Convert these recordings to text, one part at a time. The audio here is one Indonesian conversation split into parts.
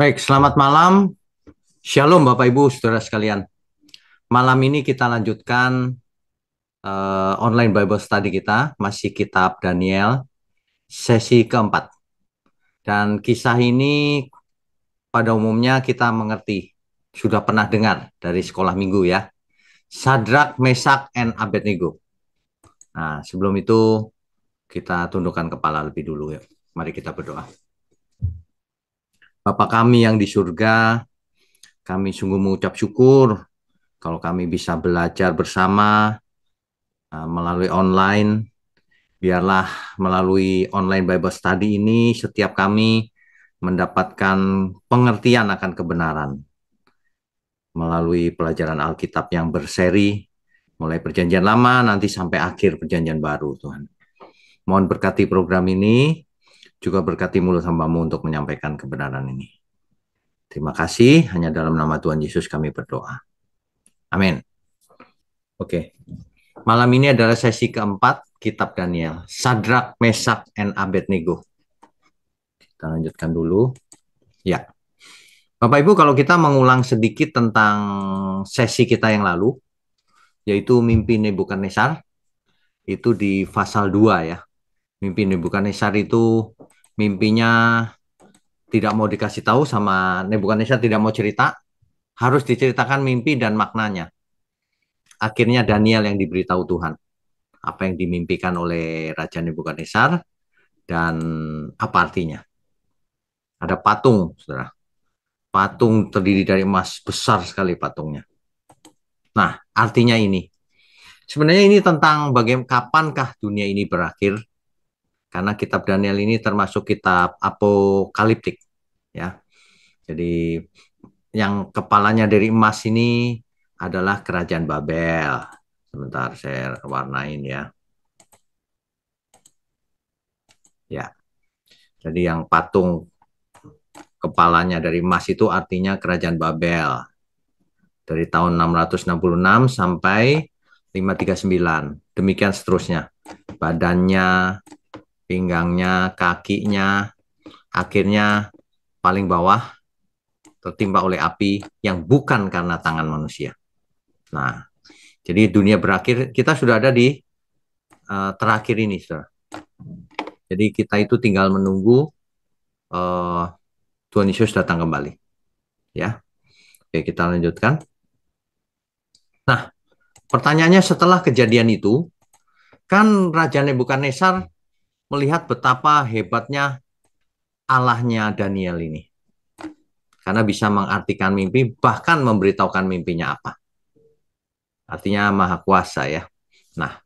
Baik, selamat malam. Shalom Bapak Ibu, Saudara sekalian. Malam ini kita lanjutkan online Bible study kita, masih kitab Daniel, sesi keempat. Dan kisah ini pada umumnya kita mengerti, sudah pernah dengar dari sekolah minggu ya. Sadrak, Mesak, and Abednego. Nah, sebelum itu kita tundukkan kepala lebih dulu ya. Mari kita berdoa. Bapa kami yang di surga, kami sungguh mengucap syukur kalau kami bisa belajar bersama melalui online. Biarlah melalui online Bible study ini setiap kami mendapatkan pengertian akan kebenaran melalui pelajaran Alkitab yang berseri mulai perjanjian lama nanti sampai akhir perjanjian baru, Tuhan. Mohon berkati program ini, juga berkati mulut hamba-Mu untuk menyampaikan kebenaran ini. Terima kasih, hanya dalam nama Tuhan Yesus kami berdoa. Amin. Oke. Malam ini adalah sesi keempat Kitab Daniel. Sadrak, Mesak, and Abednego. Kita lanjutkan dulu. Ya. Bapak Ibu, kalau kita mengulang sedikit tentang sesi kita yang lalu, yaitu mimpi Nebukadnezar, itu di pasal 2 ya. Mimpi Nebukadnezar itu mimpinya tidak mau dikasih tahu sama Nebukadnezar, tidak mau cerita, harus diceritakan mimpi dan maknanya. Akhirnya Daniel yang diberitahu Tuhan apa yang dimimpikan oleh Raja Nebukadnezar dan apa artinya. Ada patung, saudara. Patung terdiri dari emas, besar sekali patungnya. Nah, artinya ini. Sebenarnya ini tentang bagaimana kapankah dunia ini berakhir. Karena kitab Daniel ini termasuk kitab apokaliptik. Ya. Jadi yang kepalanya dari emas ini adalah kerajaan Babel. Sebentar saya warnain ya. Ya. Jadi yang patung kepalanya dari emas itu artinya kerajaan Babel. Dari tahun 666 sampai 539. Demikian seterusnya. Badannya, pinggangnya, kakinya, akhirnya paling bawah tertimpa oleh api yang bukan karena tangan manusia. Nah, jadi dunia berakhir, kita sudah ada di terakhir ini, saudara. Jadi kita itu tinggal menunggu Tuhan Yesus datang kembali. Ya, oke kita lanjutkan. Nah, pertanyaannya setelah kejadian itu, kan Raja Nebukadnezar melihat betapa hebatnya Allahnya Daniel ini. Karena bisa mengartikan mimpi, bahkan memberitahukan mimpinya apa. Artinya maha kuasa ya. Nah,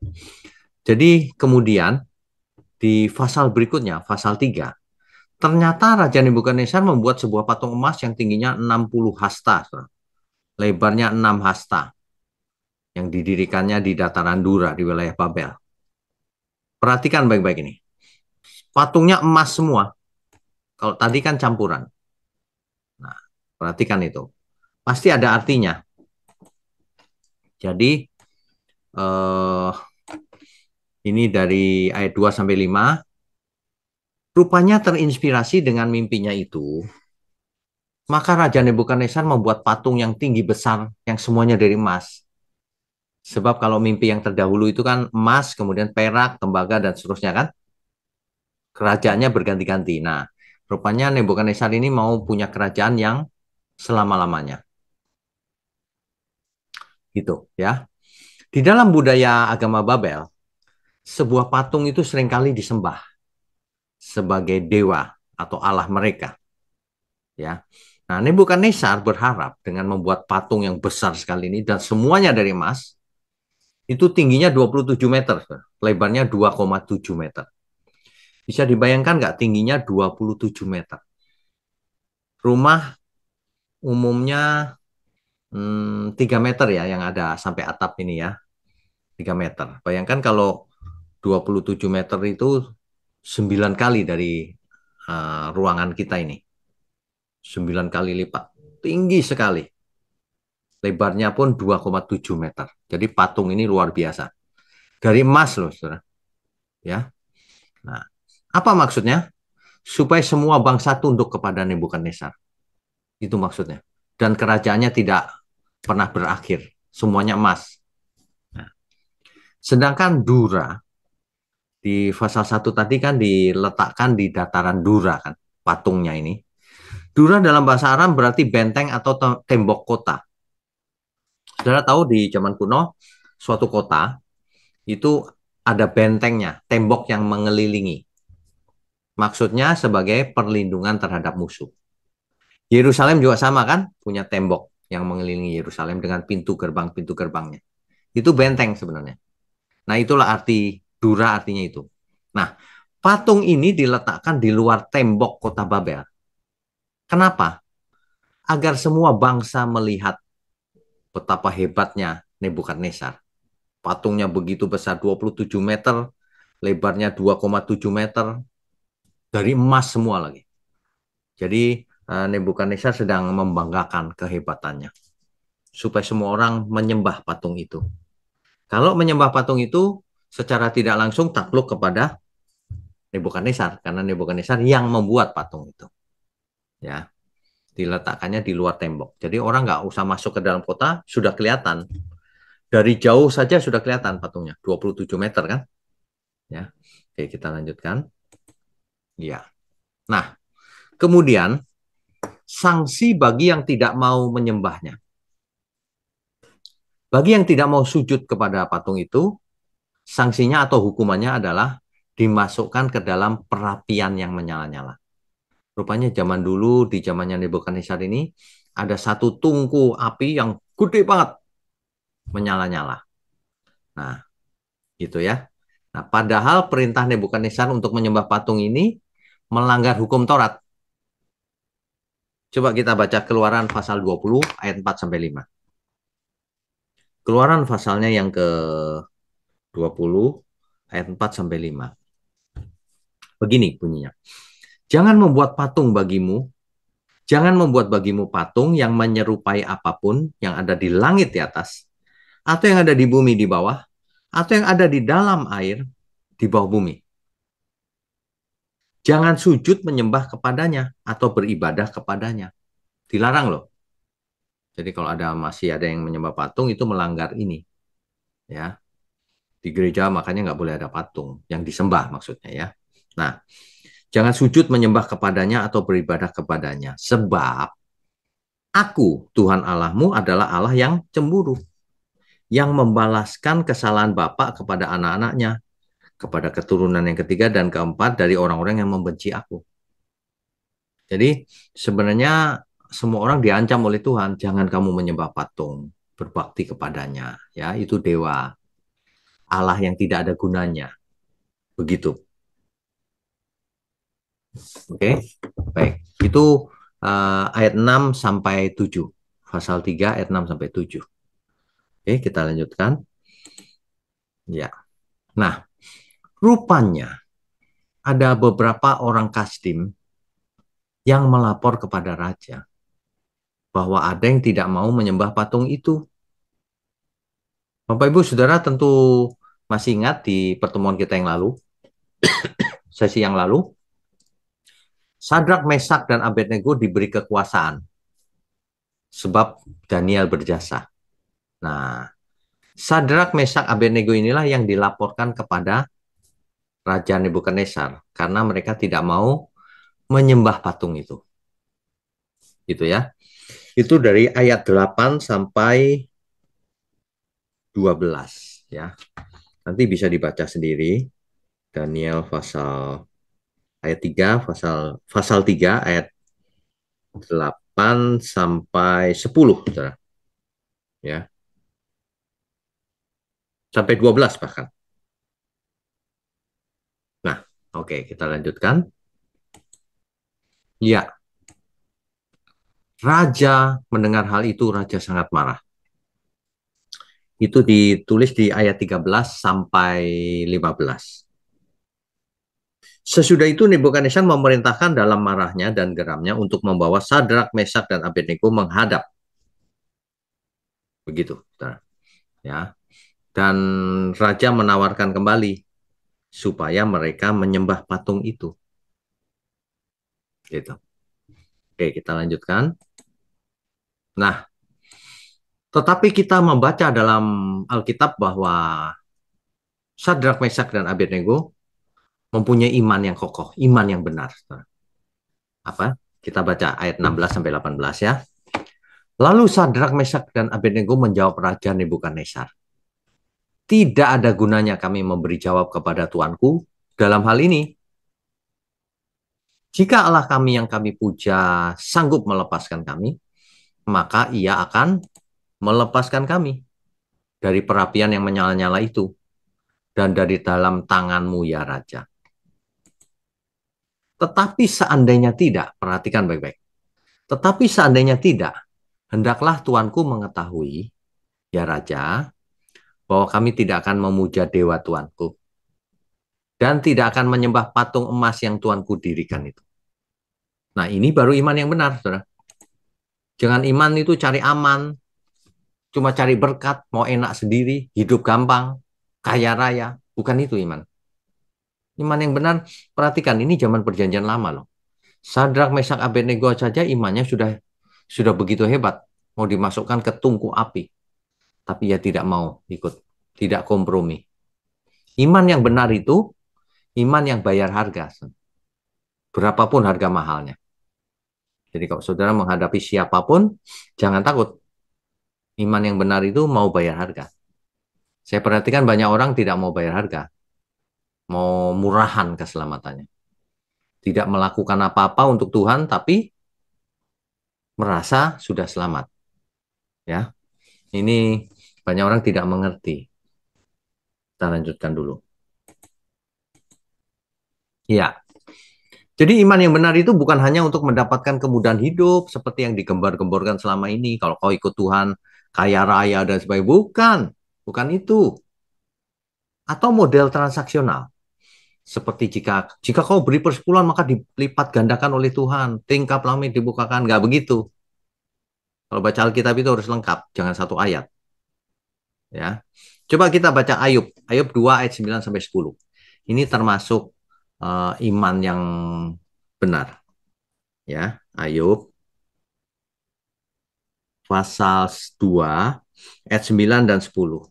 jadi kemudian di pasal berikutnya, pasal 3, ternyata Raja Nebukadnezar membuat sebuah patung emas yang tingginya 60 hasta, lebarnya 6 hasta, yang didirikannya di dataran Dura di wilayah Babel. Perhatikan baik-baik ini. Patungnya emas semua. Kalau tadi kan campuran. Nah, perhatikan itu. Pasti ada artinya. Jadi, ini dari ayat 2 sampai 5. Rupanya terinspirasi dengan mimpinya itu, maka Raja Nebukadnezar membuat patung yang tinggi besar, yang semuanya dari emas. Sebab kalau mimpi yang terdahulu itu kan emas, kemudian perak, tembaga, dan seterusnya kan. Kerajaannya berganti-ganti. Nah, rupanya Nebukadnezar ini mau punya kerajaan yang selama-lamanya. Gitu ya. Di dalam budaya agama Babel, sebuah patung itu seringkali disembah sebagai dewa atau Allah mereka. Ya. Nah, Nebukadnezar berharap dengan membuat patung yang besar sekali ini dan semuanya dari emas, itu tingginya 27 meter, lebarnya 2,7 meter. Bisa dibayangkan nggak tingginya 27 meter? Rumah umumnya 3 meter ya yang ada sampai atap ini ya. 3 meter. Bayangkan kalau 27 meter itu 9 kali dari ruangan kita ini. 9 kali lipat. Tinggi sekali. Lebarnya pun 2,7 meter. Jadi patung ini luar biasa. Dari emas loh, saudara. Ya. Nah, apa maksudnya? Supaya semua bangsa tunduk kepada Nebukadnezar. Itu maksudnya. Dan kerajaannya tidak pernah berakhir. Semuanya emas. Nah, sedangkan Dura di pasal 1 tadi kan diletakkan di dataran Dura kan, patungnya ini. Dura dalam bahasa Aram berarti benteng atau tembok kota. Saudara tahu di zaman kuno, suatu kota itu ada bentengnya, tembok yang mengelilingi. Maksudnya sebagai perlindungan terhadap musuh. Yerusalem juga sama kan, punya tembok yang mengelilingi Yerusalem dengan pintu gerbangnya. Itu benteng sebenarnya. Nah, itulah arti Dura, artinya itu. Nah, patung ini diletakkan di luar tembok kota Babel. Kenapa? Agar semua bangsa melihat betapa hebatnya Nebukadnezar. Patungnya begitu besar, 27 meter, lebarnya 2,7 meter, dari emas semua lagi. Jadi Nebukadnezar sedang membanggakan kehebatannya, supaya semua orang menyembah patung itu. Kalau menyembah patung itu, secara tidak langsung takluk kepada Nebukadnezar, karena Nebukadnezar yang membuat patung itu. Ya, diletakkannya di luar tembok. Jadi orang nggak usah masuk ke dalam kota, sudah kelihatan. Dari jauh saja sudah kelihatan patungnya, 27 meter kan? Ya, oke kita lanjutkan. Ya, nah kemudian sanksi bagi yang tidak mau menyembahnya. Bagi yang tidak mau sujud kepada patung itu, sanksinya atau hukumannya adalah dimasukkan ke dalam perapian yang menyala-nyala. Rupanya zaman dulu, di zamannya Nebukadnezar ini, ada satu tungku api yang gede banget, menyala-nyala. Nah, gitu ya. Nah, padahal perintah Nebukadnezar untuk menyembah patung ini melanggar hukum Taurat. Coba kita baca Keluaran pasal 20 ayat 4 sampai 5. Keluaran pasalnya yang ke-20 ayat 4 sampai 5. Begini bunyinya. Jangan membuat patung bagimu, jangan membuat bagimu patung yang menyerupai apapun yang ada di langit di atas, atau yang ada di bumi di bawah, atau yang ada di dalam air di bawah bumi. Jangan sujud menyembah kepadanya atau beribadah kepadanya. Dilarang loh. Jadi kalau masih ada yang menyembah patung itu melanggar ini. Ya, di gereja makanya nggak boleh ada patung yang disembah maksudnya ya. Nah, jangan sujud menyembah kepadanya atau beribadah kepadanya. Sebab aku, Tuhan Allahmu adalah Allah yang cemburu. Yang membalaskan kesalahan bapak kepada anak-anaknya. Kepada keturunan yang ketiga dan keempat dari orang-orang yang membenci aku. Jadi sebenarnya semua orang diancam oleh Tuhan. Jangan kamu menyembah patung. Berbakti kepadanya. Ya, itu dewa. Allah yang tidak ada gunanya. Begitu. Oke, baik. Itu ayat 6 sampai 7. Pasal 3 ayat 6 sampai 7. Oke, kita lanjutkan. Ya. Nah, rupanya ada beberapa orang Kasdim yang melapor kepada raja bahwa ada yang tidak mau menyembah patung itu. Bapak Ibu Saudara tentu masih ingat di pertemuan kita yang lalu, sesi yang lalu, Sadrak, Mesak, dan Abednego diberi kekuasaan sebab Daniel berjasa. Nah, Sadrak, Mesak, Abednego inilah yang dilaporkan kepada Raja Nebukadnezar karena mereka tidak mau menyembah patung itu. Gitu ya. Itu dari ayat 8 sampai 12 ya. Nanti bisa dibaca sendiri. Daniel pasal ayat 3, pasal 3 ayat 8 sampai 10, Saudara. Ya. Sampai 12 bahkan. Nah, oke, kita lanjutkan. Ya, raja mendengar hal itu, raja sangat marah. Itu ditulis di ayat 13 sampai 15. Sesudah itu Nebukadnezar memerintahkan dalam marahnya dan geramnya untuk membawa Sadrak, Mesak, dan Abednego menghadap. Begitu, saudara. Ya. Dan raja menawarkan kembali supaya mereka menyembah patung itu. Gitu. Oke, kita lanjutkan. Nah, tetapi kita membaca dalam Alkitab bahwa Sadrak, Mesak, dan Abednego mempunyai iman yang kokoh, iman yang benar. Apa? Kita baca ayat 16 sampai 18 ya. Lalu Sadrak, Mesak, dan Abednego menjawab Raja Nebukadnezar, tidak ada gunanya kami memberi jawab kepada Tuanku dalam hal ini. Jika Allah kami yang kami puja sanggup melepaskan kami, maka ia akan melepaskan kami dari perapian yang menyala-nyala itu dan dari dalam tanganmu ya Raja. Tetapi seandainya tidak, perhatikan baik-baik. Tetapi seandainya tidak, hendaklah Tuanku mengetahui, ya Raja, bahwa kami tidak akan memuja dewa Tuanku dan tidak akan menyembah patung emas yang Tuanku dirikan itu. Nah, ini baru iman yang benar, saudara. Jangan iman itu cari aman, cuma cari berkat, mau enak sendiri, hidup gampang, kaya raya. Bukan itu iman. Iman yang benar, perhatikan, ini zaman perjanjian lama loh. Sadrak, Mesak, Abednego saja imannya sudah begitu hebat, mau dimasukkan ke tungku api, tapi ia tidak mau ikut, tidak kompromi. Iman yang benar itu iman yang bayar harga, berapapun harga mahalnya. Jadi kalau saudara menghadapi siapapun, jangan takut. Iman yang benar itu mau bayar harga. Saya perhatikan banyak orang tidak mau bayar harga, mau murahan keselamatannya. Tidak melakukan apa-apa untuk Tuhan, tapi merasa sudah selamat. Ya, ini banyak orang tidak mengerti. Kita lanjutkan dulu. Ya, jadi iman yang benar itu bukan hanya untuk mendapatkan kemudahan hidup seperti yang digembar-gemborkan selama ini. Kalau kau ikut Tuhan, kaya raya dan sebagainya. Bukan, bukan itu. Atau model transaksional. Seperti jika kau beri persepuluhan maka dilipat gandakan oleh Tuhan. Tingkap langit dibukakan. Nggak begitu. Kalau baca Alkitab itu harus lengkap. Jangan satu ayat. Ya. Coba kita baca Ayub. Ayub 2 ayat 9 sampai 10. Ini termasuk iman yang benar. Ya, Ayub pasal 2 ayat 9 dan 10.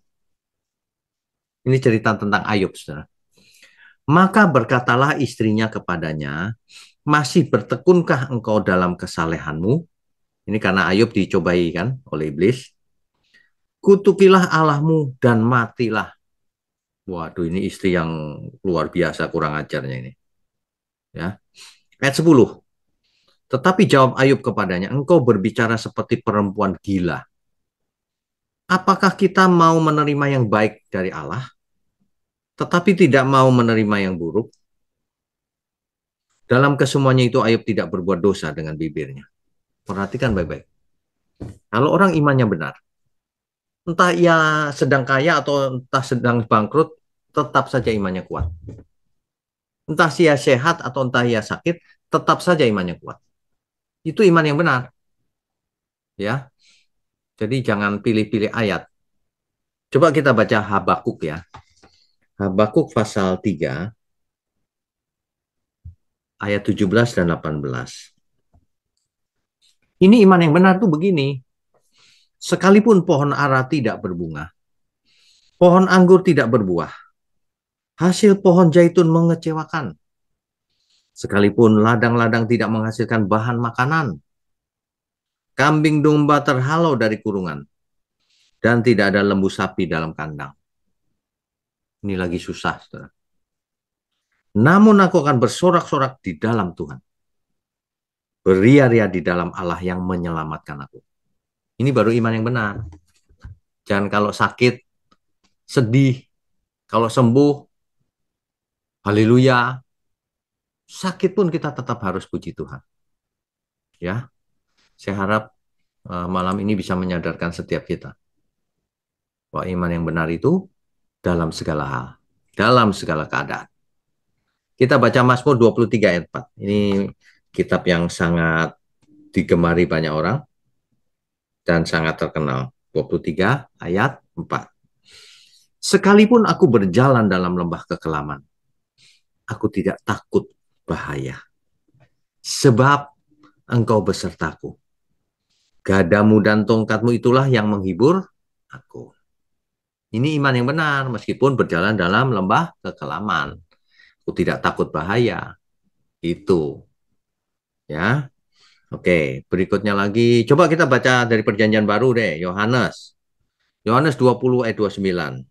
Ini cerita tentang Ayub, Saudara. Maka berkatalah istrinya kepadanya, masih bertekunkah engkau dalam kesalehanmu? Ini karena Ayub dicobai kan oleh iblis. Kutukilah Allahmu dan matilah. Waduh, ini istri yang luar biasa kurang ajarnya ini. Ya. Ayat 10. Tetapi jawab Ayub kepadanya, engkau berbicara seperti perempuan gila. Apakah kita mau menerima yang baik dari Allah, tetapi tidak mau menerima yang buruk? Dalam kesemuanya itu Ayub tidak berbuat dosa dengan bibirnya. Perhatikan baik-baik. Kalau orang imannya benar, entah ia sedang kaya atau entah sedang bangkrut, tetap saja imannya kuat. Entah ia sehat atau entah ia sakit, tetap saja imannya kuat. Itu iman yang benar. Ya. Jadi jangan pilih-pilih ayat. Coba kita baca Habakuk ya. Habakuk pasal 3 ayat 17 dan 18. Ini iman yang benar tuh begini. Sekalipun pohon ara tidak berbunga, pohon anggur tidak berbuah, hasil pohon zaitun mengecewakan. Sekalipun ladang-ladang tidak menghasilkan bahan makanan, kambing domba terhalau dari kurungan, dan tidak ada lembu sapi dalam kandang. Ini lagi susah, saudara. Namun aku akan bersorak-sorak di dalam Tuhan. Beria-ria di dalam Allah yang menyelamatkan aku. Ini baru iman yang benar. Jangan kalau sakit, sedih. Kalau sembuh, haleluya. Sakit pun kita tetap harus puji Tuhan. Ya, saya harap malam ini bisa menyadarkan setiap kita bahwa iman yang benar itu dalam segala hal, dalam segala keadaan. Kita baca Mazmur 23 ayat 4. Ini kitab yang sangat digemari banyak orang dan sangat terkenal. 23 ayat 4. Sekalipun aku berjalan dalam lembah kekelaman, aku tidak takut bahaya. Sebab engkau besertaku. Gadamu dan tongkatmu itulah yang menghibur aku. Ini iman yang benar, meskipun berjalan dalam lembah kekelaman. Aku tidak takut bahaya. Itu, ya. Oke, berikutnya lagi. Coba kita baca dari Perjanjian Baru deh, Yohanes. Yohanes 20 ayat 29.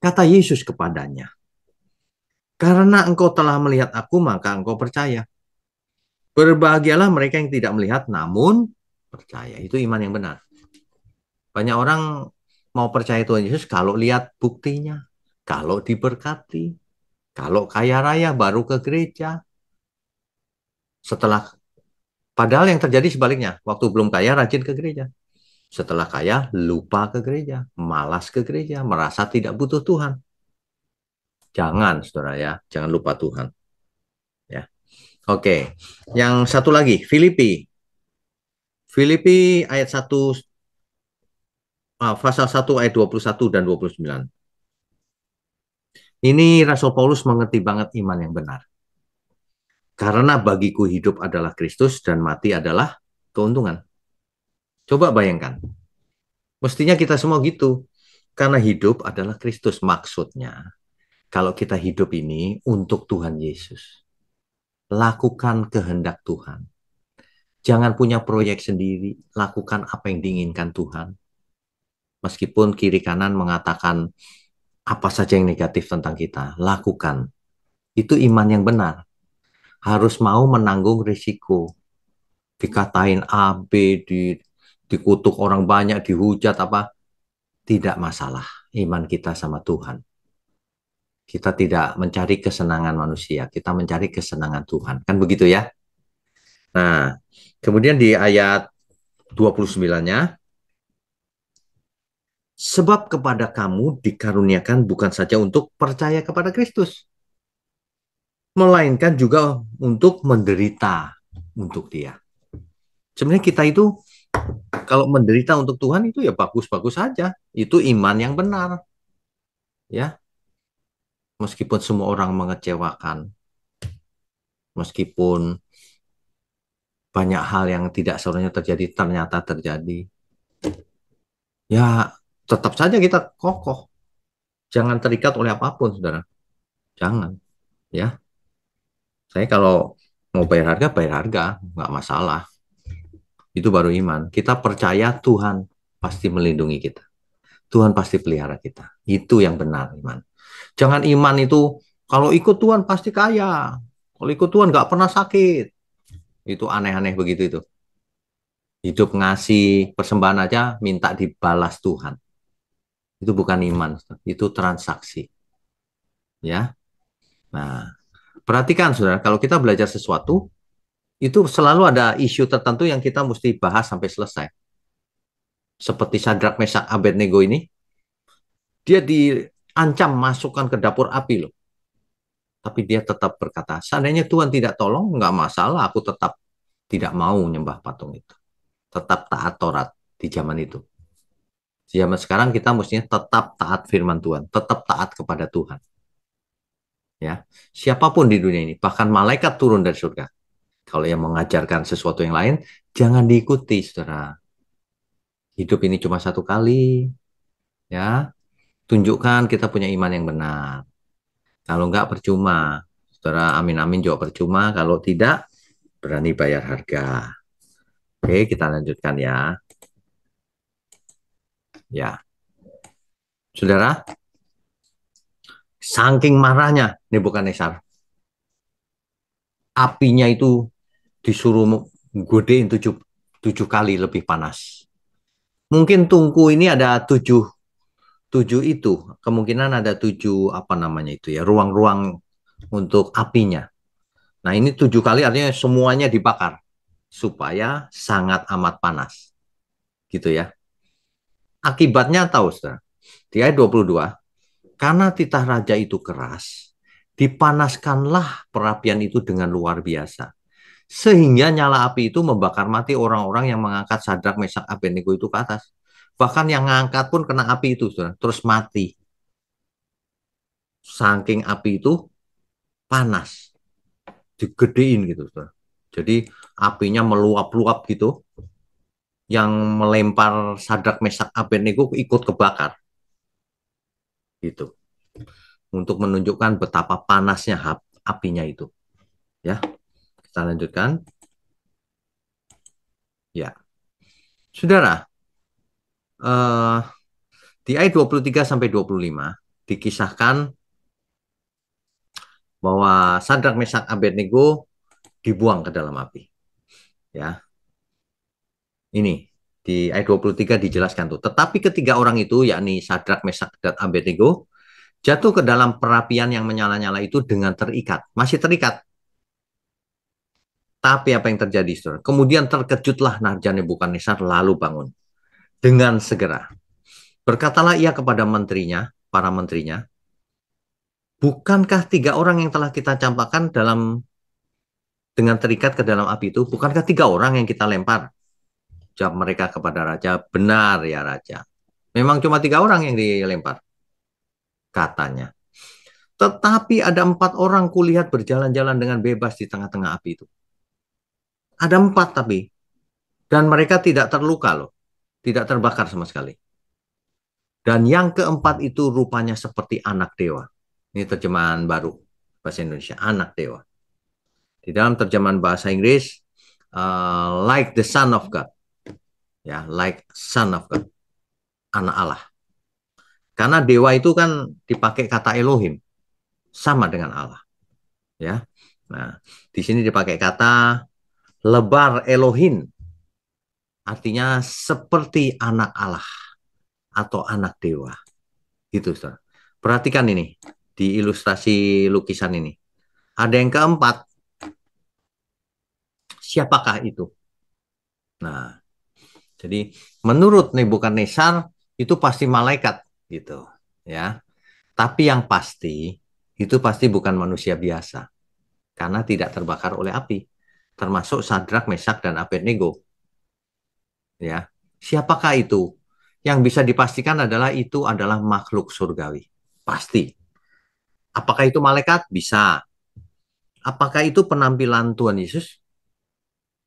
Kata Yesus kepadanya, karena engkau telah melihat aku, maka engkau percaya. Berbahagialah mereka yang tidak melihat, namun percaya. Itu iman yang benar. Banyak orang mau percaya Tuhan Yesus kalau lihat buktinya, kalau diberkati, kalau kaya raya baru ke gereja. Setelah Padahal yang terjadi sebaliknya, waktu belum kaya rajin ke gereja. Setelah kaya lupa ke gereja, malas ke gereja, merasa tidak butuh Tuhan. Jangan, saudara ya, jangan lupa Tuhan. Ya, oke. Yang satu lagi, Filipi. Filipi ayat 1, pasal 1 ayat 21 dan 29. Ini Rasul Paulus mengerti banget iman yang benar. Karena bagiku hidup adalah Kristus dan mati adalah keuntungan. Coba bayangkan, mestinya kita semua gitu. Karena hidup adalah Kristus, maksudnya. Kalau kita hidup ini untuk Tuhan Yesus, lakukan kehendak Tuhan. Jangan punya proyek sendiri, lakukan apa yang diinginkan Tuhan. Meskipun kiri kanan mengatakan apa saja yang negatif tentang kita, lakukan. Itu iman yang benar. Harus mau menanggung risiko. Dikatain A, B, dikutuk orang banyak, dihujat apa, tidak masalah. Iman kita sama Tuhan. Kita tidak mencari kesenangan manusia, kita mencari kesenangan Tuhan. Kan begitu ya? Nah, kemudian di ayat 29-nya, sebab kepada kamu dikaruniakan bukan saja untuk percaya kepada Kristus, melainkan juga untuk menderita untuk Dia. Sebenarnya kita itu kalau menderita untuk Tuhan itu ya bagus-bagus saja. Itu iman yang benar, ya. Meskipun semua orang mengecewakan, meskipun banyak hal yang tidak seharusnya terjadi ternyata terjadi, ya tetap saja kita kokoh. Jangan terikat oleh apapun, saudara. Jangan, ya. Saya kalau mau bayar harga, nggak masalah. Itu baru iman. Kita percaya Tuhan pasti melindungi kita. Tuhan pasti pelihara kita. Itu yang benar iman. Jangan iman itu kalau ikut Tuhan pasti kaya. Kalau ikut Tuhan nggak pernah sakit. Itu aneh-aneh begitu itu. Hidup ngasih persembahan aja minta dibalas Tuhan. Itu bukan iman, itu transaksi. Ya. Nah, perhatikan saudara, kalau kita belajar sesuatu, itu selalu ada isu tertentu yang kita mesti bahas sampai selesai. Seperti Sadrak Mesak Abednego ini, dia diancam masukkan ke dapur api loh. Tapi dia tetap berkata, seandainya Tuhan tidak tolong, nggak masalah, aku tetap tidak mau nyembah patung itu. Tetap taat Taurat di zaman itu. Di zaman sekarang kita mestinya tetap taat firman Tuhan, tetap taat kepada Tuhan. Ya, siapapun di dunia ini, bahkan malaikat turun dari surga. Kalau yang mengajarkan sesuatu yang lain, jangan diikuti, saudara. Hidup ini cuma satu kali, ya. Tunjukkan kita punya iman yang benar. Kalau enggak percuma. Saudara, amin-amin juga percuma. Kalau tidak, berani bayar harga. Oke, kita lanjutkan ya. Ya, saudara, saking marahnya Nebukadnezar, apinya itu disuruh godein tujuh kali lebih panas. Mungkin tungku ini ada tujuh itu, kemungkinan ada tujuh apa namanya itu ya, ruang-ruang untuk apinya. Nah ini tujuh kali artinya semuanya dibakar supaya sangat amat panas, gitu ya. Akibatnya tahu saudara, di ayat 22, karena titah raja itu keras, dipanaskanlah perapian itu dengan luar biasa. Sehingga nyala api itu membakar mati orang-orang yang mengangkat Sadrak, Mesak, Abednego itu ke atas. Bahkan yang ngangkat pun kena api itu, saudara, terus mati. Saking api itu panas, digedein gitu, saudara. Jadi apinya meluap-luap gitu, yang melempar Sadrak Mesak Abednego ikut kebakar gitu. Untuk menunjukkan betapa panasnya apinya itu. Ya, kita lanjutkan. Ya, saudara, eh, di ayat 23 sampai 25 dikisahkan bahwa Sadrak Mesak Abednego dibuang ke dalam api. Ya, ini di ayat 23 dijelaskan tuh. Tetapi ketiga orang itu, yakni Sadrak, Mesak, dan Abednego, jatuh ke dalam perapian yang menyala-nyala itu dengan terikat. Masih terikat. Tapi apa yang terjadi, saudara? Kemudian terkejutlah Raja Nebukadnezar lalu bangun. Dengan segera. Berkatalah ia kepada menterinya, para menterinya, bukankah tiga orang yang telah kita campakkan dengan terikat ke dalam api itu, bukankah tiga orang yang kita lempar? Jawab mereka kepada raja, benar ya raja. Memang cuma tiga orang yang dilempar, katanya. Tetapi ada empat orang kulihat berjalan-jalan dengan bebas di tengah-tengah api itu. Ada empat tapi. Dan mereka tidak terluka loh. Tidak terbakar sama sekali. Dan yang keempat itu rupanya seperti anak dewa. Ini terjemahan baru bahasa Indonesia. Anak dewa. Di dalam terjemahan bahasa Inggris, like the son of God. Ya, like son of God. Anak Allah. Karena dewa itu kan dipakai kata Elohim. Sama dengan Allah. Ya. Nah, di sini dipakai kata lebar Elohim. Artinya seperti anak Allah atau anak dewa. Gitu, Saudara. Perhatikan ini di ilustrasi lukisan ini. Ada yang keempat. Siapakah itu? Nah, jadi menurut Nebukadnezar itu pasti malaikat gitu, ya. Tapi yang pasti itu pasti bukan manusia biasa karena tidak terbakar oleh api. Termasuk Sadrak, Mesak, dan Abednego. Ya, siapakah itu? Yang bisa dipastikan adalah itu adalah makhluk surgawi. Pasti. Apakah itu malaikat? Bisa. Apakah itu penampilan Tuhan Yesus?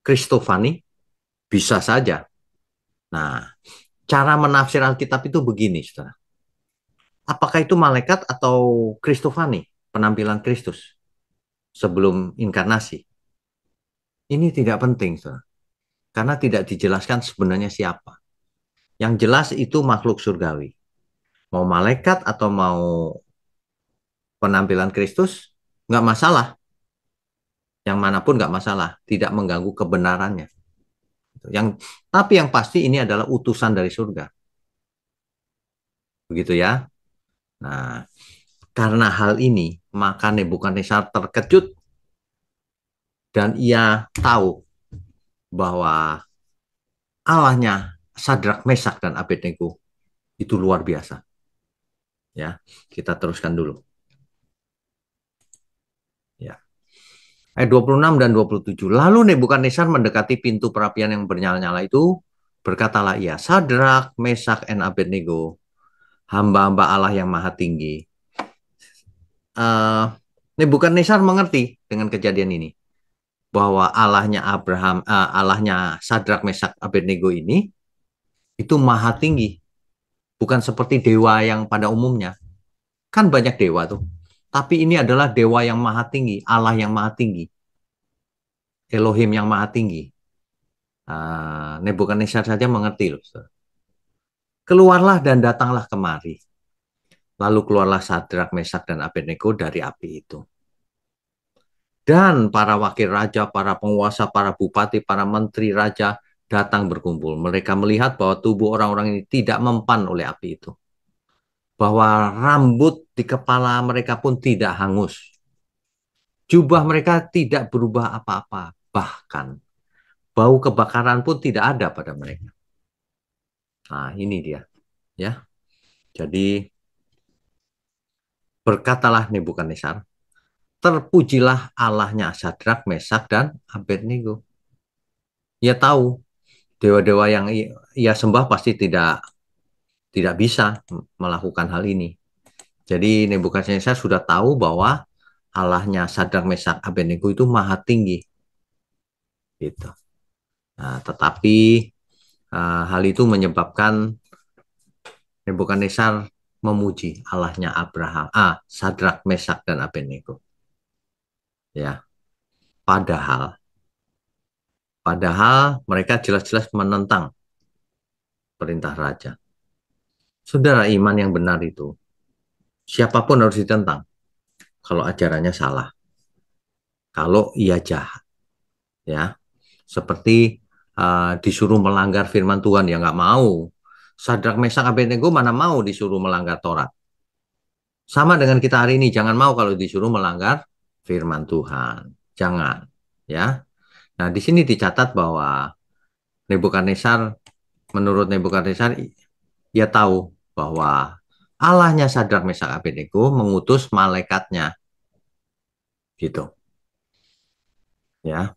Kristofani? Bisa saja. Nah, cara menafsir Alkitab itu begini, saudara. Apakah itu malaikat atau Kristofani? Penampilan Kristus sebelum inkarnasi. Ini tidak penting, saudara. Karena tidak dijelaskan sebenarnya siapa. Yang jelas itu makhluk surgawi. Mau malaikat atau mau penampilan Kristus, nggak masalah. Yang manapun nggak masalah, tidak mengganggu kebenarannya. Tapi yang pasti ini adalah utusan dari surga. Begitu ya. Nah, karena hal ini, maka Nebukadnezar terkejut dan ia tahu bahwa Allahnya Sadrak, Mesak, dan Abednego itu luar biasa. Ya, kita teruskan dulu. Ya. Ayat 26 dan 27. Lalu Nebukadnezar mendekati pintu perapian yang bernyala-nyala itu, berkatalah ia, Sadrak, Mesak, dan Abednego, hamba-hamba Allah yang maha tinggi. Nebukadnezar mengerti dengan kejadian ini, bahwa Allahnya Allahnya Sadrak, Mesak, Abednego ini, itu maha tinggi. Bukan seperti dewa yang pada umumnya. Kan banyak dewa tuh. Tapi ini adalah dewa yang maha tinggi, Allah yang maha tinggi, Elohim yang maha tinggi. Nebukadnezar saja mengerti loh. Keluarlah dan datanglah kemari. Lalu keluarlah Sadrak, Mesak, dan Abednego dari api itu. Dan para wakil raja, para penguasa, para bupati, para menteri raja datang berkumpul. Mereka melihat bahwa tubuh orang-orang ini tidak mempan oleh api itu. Bahwa rambut di kepala mereka pun tidak hangus. Jubah mereka tidak berubah apa-apa. Bahkan bau kebakaran pun tidak ada pada mereka. Nah, ini dia. Ya. Jadi berkatalah Nebukadnezar, terpujilah Allahnya Sadrak, Mesak, dan Abednego. Ia tahu dewa-dewa yang ia sembah pasti tidak bisa melakukan hal ini. Jadi Nebukadnezar sudah tahu bahwa Allahnya Sadrak, Mesak, Abednego itu maha tinggi. Gitu. Nah, tetapi hal itu menyebabkan Nebukadnezar memuji Allahnya Abraham, Sadrak, Mesak, dan Abednego. Ya, padahal, padahal mereka jelas-jelas menentang perintah raja. Saudara, iman yang benar itu, siapapun harus ditentang kalau ajarannya salah, kalau ia jahat, ya. Seperti disuruh melanggar firman Tuhan, ya nggak mau. Sadrak, Mesak, Abednego mana mau disuruh melanggar Taurat. Sama dengan kita hari ini, jangan mau kalau disuruh melanggar firman Tuhan. Jangan, ya. Nah, di sini dicatat bahwa Nebukadnezar, menurut Nebukadnezar, ia tahu bahwa Allahnya Sadrak, Mesak, Abednego mengutus malaikatnya, gitu. Ya,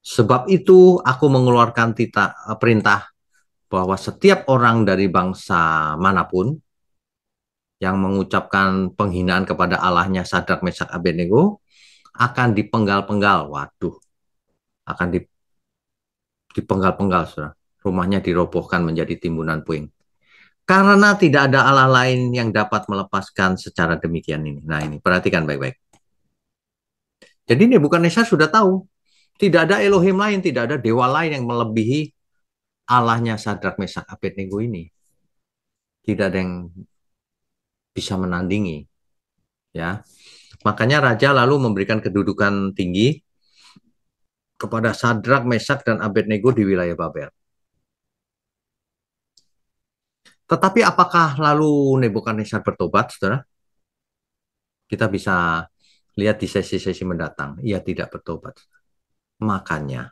sebab itu aku mengeluarkan perintah bahwa setiap orang dari bangsa manapun yang mengucapkan penghinaan kepada Allahnya Sadrak, Mesak, Abednego akan dipenggal-penggal. Waduh, akan dipenggal-penggal, saudara. Rumahnya dirobohkan menjadi timbunan puing. Karena tidak ada Allah lain yang dapat melepaskan secara demikian ini. Nah ini, perhatikan baik-baik. Jadi Nebukadnezar sudah tahu, tidak ada Elohim lain, tidak ada dewa lain yang melebihi Allahnya Sadrak, Mesak, Abednego ini. Tidak ada yang bisa menandingi. Ya, makanya raja lalu memberikan kedudukan tinggi kepada Sadrak, Mesak, dan Abednego di wilayah Babel. Tetapi apakah lalu Nebukadnezar bertobat, saudara? Kita bisa lihat di sesi-sesi mendatang. Ia tidak bertobat. Makanya,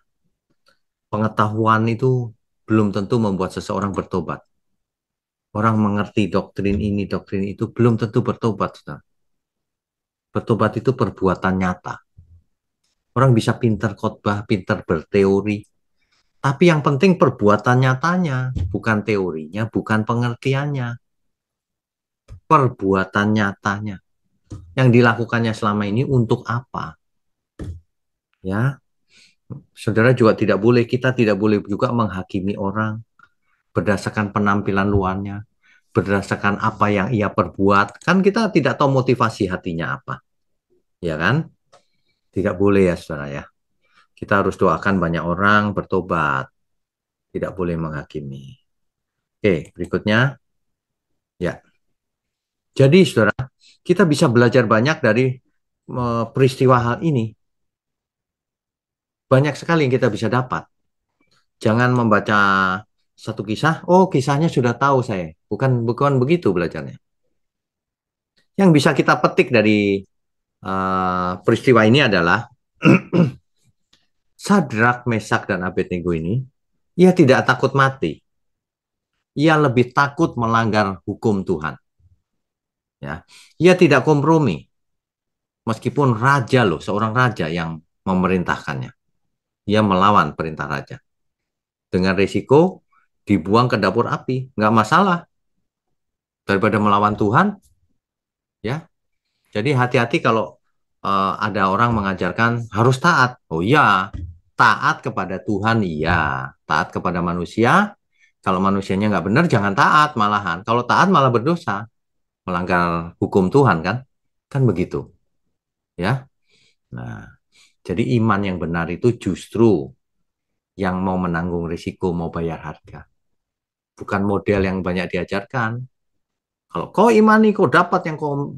pengetahuan itu belum tentu membuat seseorang bertobat. Orang mengerti doktrin ini, doktrin itu, belum tentu bertobat, saudara. Bertobat itu perbuatan nyata. Orang bisa pintar khotbah, pintar berteori, tapi yang penting perbuatan nyatanya, bukan teorinya, bukan pengertiannya. Perbuatan nyatanya. Yang dilakukannya selama ini untuk apa? Ya, saudara juga tidak boleh, kita tidak boleh juga menghakimi orang berdasarkan penampilan luarnya, berdasarkan apa yang ia perbuat. Kan kita tidak tahu motivasi hatinya apa. Ya kan? Tidak boleh ya, saudara ya. Kita harus doakan banyak orang bertobat. Tidak boleh menghakimi. Oke, berikutnya. Ya. Jadi, saudara, kita bisa belajar banyak dari peristiwa hal ini. Banyak sekali yang kita bisa dapat. Jangan membaca satu kisah, oh kisahnya sudah tahu saya. Bukan bukan begitu belajarnya. Yang bisa kita petik dari peristiwa ini adalah Sadrak, Mesak, dan Abednego ini, ia tidak takut mati. Ia lebih takut melanggar hukum Tuhan. Ya, ia tidak kompromi. Meskipun raja loh, seorang raja yang memerintahkannya. Ia melawan perintah raja. Dengan risiko dibuang ke dapur api. Nggak masalah. Daripada melawan Tuhan, ya. Jadi hati-hati kalau ada orang mengajarkan harus taat. Oh iya, taat kepada Tuhan iya. Taat kepada manusia. Kalau manusianya nggak benar, jangan taat malahan. Kalau taat malah berdosa. Melanggar hukum Tuhan kan. Kan begitu. Ya. Nah, jadi iman yang benar itu justru yang mau menanggung risiko, mau bayar harga. Bukan model yang banyak diajarkan. Kalau kau imani, kau dapat yang kau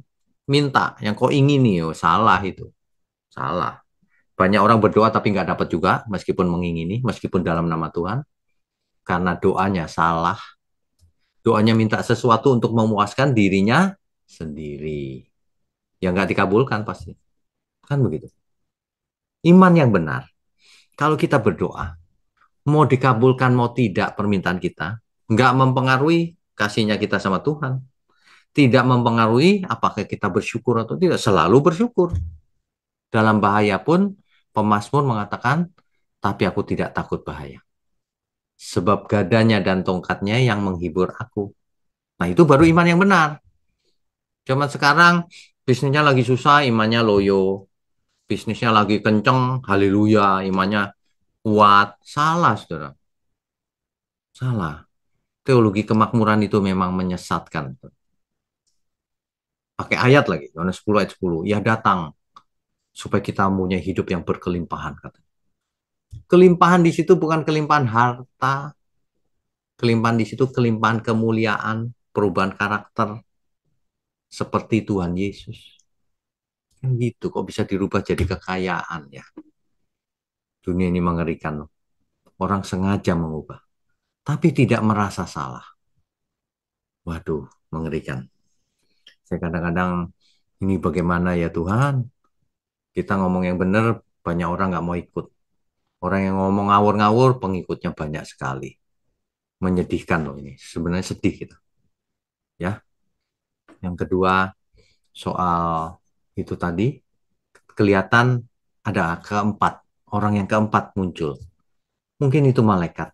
minta, yang kau ingini, oh, salah itu. Salah. Banyak orang berdoa tapi nggak dapat juga, meskipun mengingini, meskipun dalam nama Tuhan. Karena doanya salah. Doanya minta sesuatu untuk memuaskan dirinya sendiri. Yang nggak dikabulkan pasti. Kan begitu. Iman yang benar. Kalau kita berdoa, mau dikabulkan mau tidak permintaan kita, nggak mempengaruhi kasihnya kita sama Tuhan. Tidak mempengaruhi apakah kita bersyukur atau tidak. Selalu bersyukur. Dalam bahaya pun pemazmur mengatakan, tapi aku tidak takut bahaya. Sebab gadanya dan tongkatnya yang menghibur aku. Nah itu baru iman yang benar. Cuman sekarang bisnisnya lagi susah, imannya loyo. Bisnisnya lagi kenceng, haleluya, imannya kuat. Salah, saudara. Salah. Teologi kemakmuran itu memang menyesatkan. Pakai ayat lagi, Yohanes 10 ayat 10. Ya datang supaya kita mempunyai hidup yang berkelimpahan. Kata. Kelimpahan di situ bukan kelimpahan harta, kelimpahan di situ kelimpahan kemuliaan, perubahan karakter seperti Tuhan Yesus. Kan gitu, kok bisa dirubah jadi kekayaan ya. Dunia ini mengerikan loh. Orang sengaja mengubah, tapi tidak merasa salah. Waduh, mengerikan. Saya kadang-kadang, ini bagaimana ya Tuhan? Kita ngomong yang benar, banyak orang nggak mau ikut. Orang yang ngomong ngawur-ngawur, pengikutnya banyak sekali. Menyedihkan loh ini. Sebenarnya sedih gitu. Ya. Yang kedua, soal itu tadi, kelihatan ada keempat. Orang yang keempat muncul. Mungkin itu malaikat.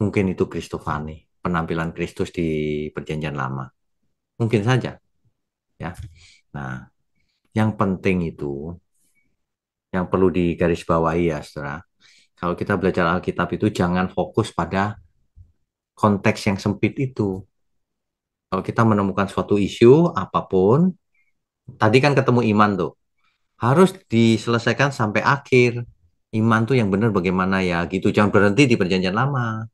Mungkin itu Kristofani. Penampilan Kristus di Perjanjian Lama. Mungkin saja. Ya. Nah, yang penting itu, yang perlu digarisbawahi ya, saudara. Kalau kita belajar Alkitab itu jangan fokus pada konteks yang sempit itu. Kalau kita menemukan suatu isu apapun, tadi kan ketemu iman tuh, harus diselesaikan sampai akhir. Iman tuh yang benar bagaimana ya gitu. Jangan berhenti di perjanjian lama.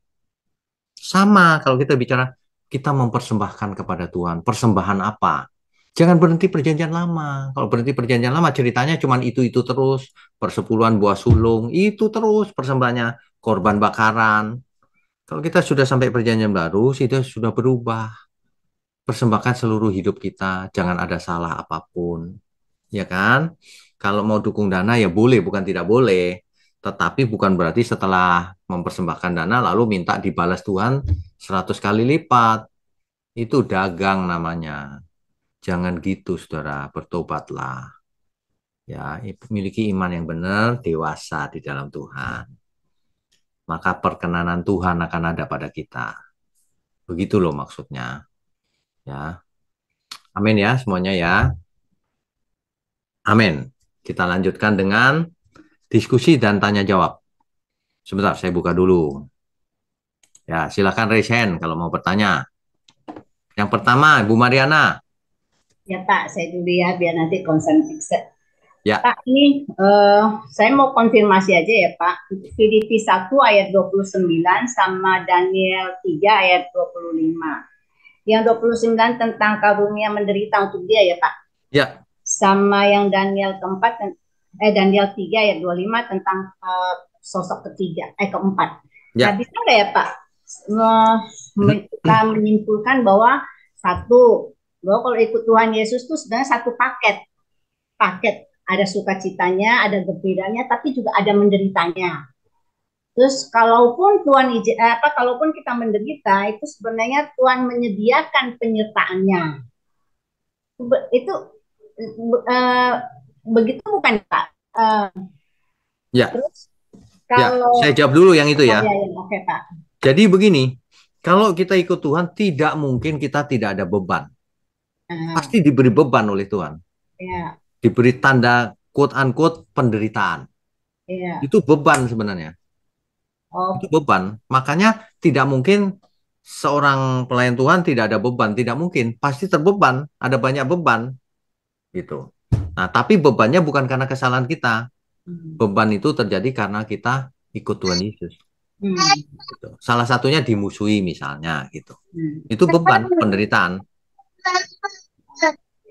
Sama kalau kita bicara kita mempersembahkan kepada Tuhan. Persembahan apa? Jangan berhenti perjanjian lama. Kalau berhenti perjanjian lama ceritanya cuma itu terus. Persepuluhan buah sulung, itu terus persembahannya. Korban bakaran. Kalau kita sudah sampai perjanjian baru, kita sudah berubah. Persembahkan seluruh hidup kita, jangan ada salah apapun. Ya kan? Kalau mau dukung dana ya boleh, bukan tidak boleh. Tetapi bukan berarti setelah mempersembahkan dana lalu minta dibalas Tuhan 100 kali lipat. Itu dagang namanya. Jangan gitu, saudara. Bertobatlah. Ya, miliki iman yang benar, dewasa di dalam Tuhan. Maka perkenanan Tuhan akan ada pada kita. Begitu loh maksudnya. Ya, amin ya semuanya ya. Amin. Kita lanjutkan dengan diskusi dan tanya jawab. Sebentar, saya buka dulu. Ya, silakan raise hand kalau mau bertanya. Yang pertama, Bu Mariana. Ya Pak, saya dulu ya biar nanti konsen exit. Ya, Pak, ini saya mau konfirmasi aja ya Pak. Filipi 1 ayat 29 sama Daniel 3 ayat 25. Yang 29 tentang karunia menderita untuk dia ya Pak. ya, Sama yang Daniel keempat, Daniel 3 ayat 25 tentang sosok ketiga, keempat. Nah, ya. bisa nggak ya Pak kita menyimpulkan bahwa satu, bahwa kalau ikut Tuhan Yesus itu sebenarnya satu paket ada sukacitanya, ada gembiranya, tapi juga ada menderitanya. Terus kalaupun kalaupun kita menderita, itu sebenarnya Tuhan menyediakan penyertaannya. Itu uh, begitu bukan Pak? Ya, Terus ya. kalau Saya jawab dulu yang itu ya. ya, ya oke Pak. Jadi begini, kalau kita ikut Tuhan, tidak mungkin kita tidak ada beban. Nah, Pasti diberi beban oleh Tuhan. ya, Diberi tanda quote unquote penderitaan. ya. Itu beban sebenarnya. Itu Oh, beban. Makanya tidak mungkin seorang pelayan Tuhan tidak ada beban. Tidak mungkin. Pasti terbeban. Ada banyak beban. Gitu. Nah, tapi bebannya bukan karena kesalahan kita. hmm, Beban itu terjadi karena kita ikut Tuhan Yesus. hmm, Gitu. Salah satunya dimusuhi misalnya. Gitu. hmm. Itu beban, penderitaan.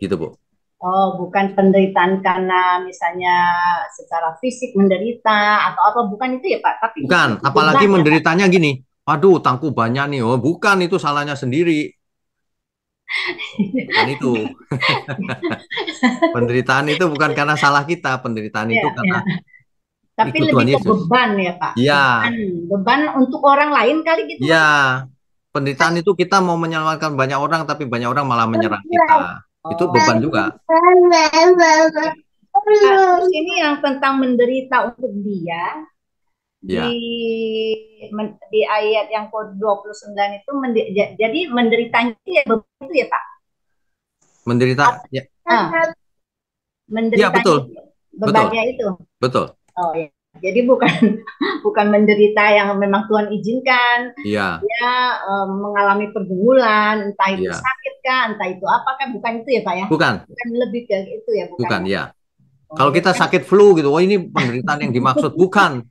Gitu, Bu. Oh, bukan penderitaan karena misalnya secara fisik menderita atau apa, bukan itu ya Pak, tapi Bukan. justru Apalagi beban ya Pak. menderitanya gini. Aduh, utangku banyak nih. Oh, bukan. Itu salahnya sendiri. Bukan itu. Penderitaan itu bukan karena salah kita, penderitaan itu Ya, karena ya. Tapi ikut lebih Tuhan ke Yesus. beban ya Pak. Iya, Beban untuk orang lain kali gitu iya. Mas. Penderitaan itu kita mau menyelamatkan banyak orang, tapi banyak orang malah menyerang kita. Itu Oh, beban juga. ya. Nah, terus ini yang tentang menderita untuk dia di Ya, di ayat yang ke-29 itu jadi menderitanya itu ya beban itu ya Pak. menderita. Ya, Ah, ya menderitanya betul, itu betul, bebannya itu. betul. Oh ya. Jadi bukan bukan menderita yang memang Tuhan izinkan. Iya, Dia mengalami pergumulan, entah itu iya. sakit kah, entah itu apa kan, bukan itu ya Pak ya? Bukan, Bukan lebih ke itu ya, bukan bukan ya? ya. Oh Kalau ya kita kan, sakit flu gitu, oh ini penderitaan yang dimaksud. Bukan,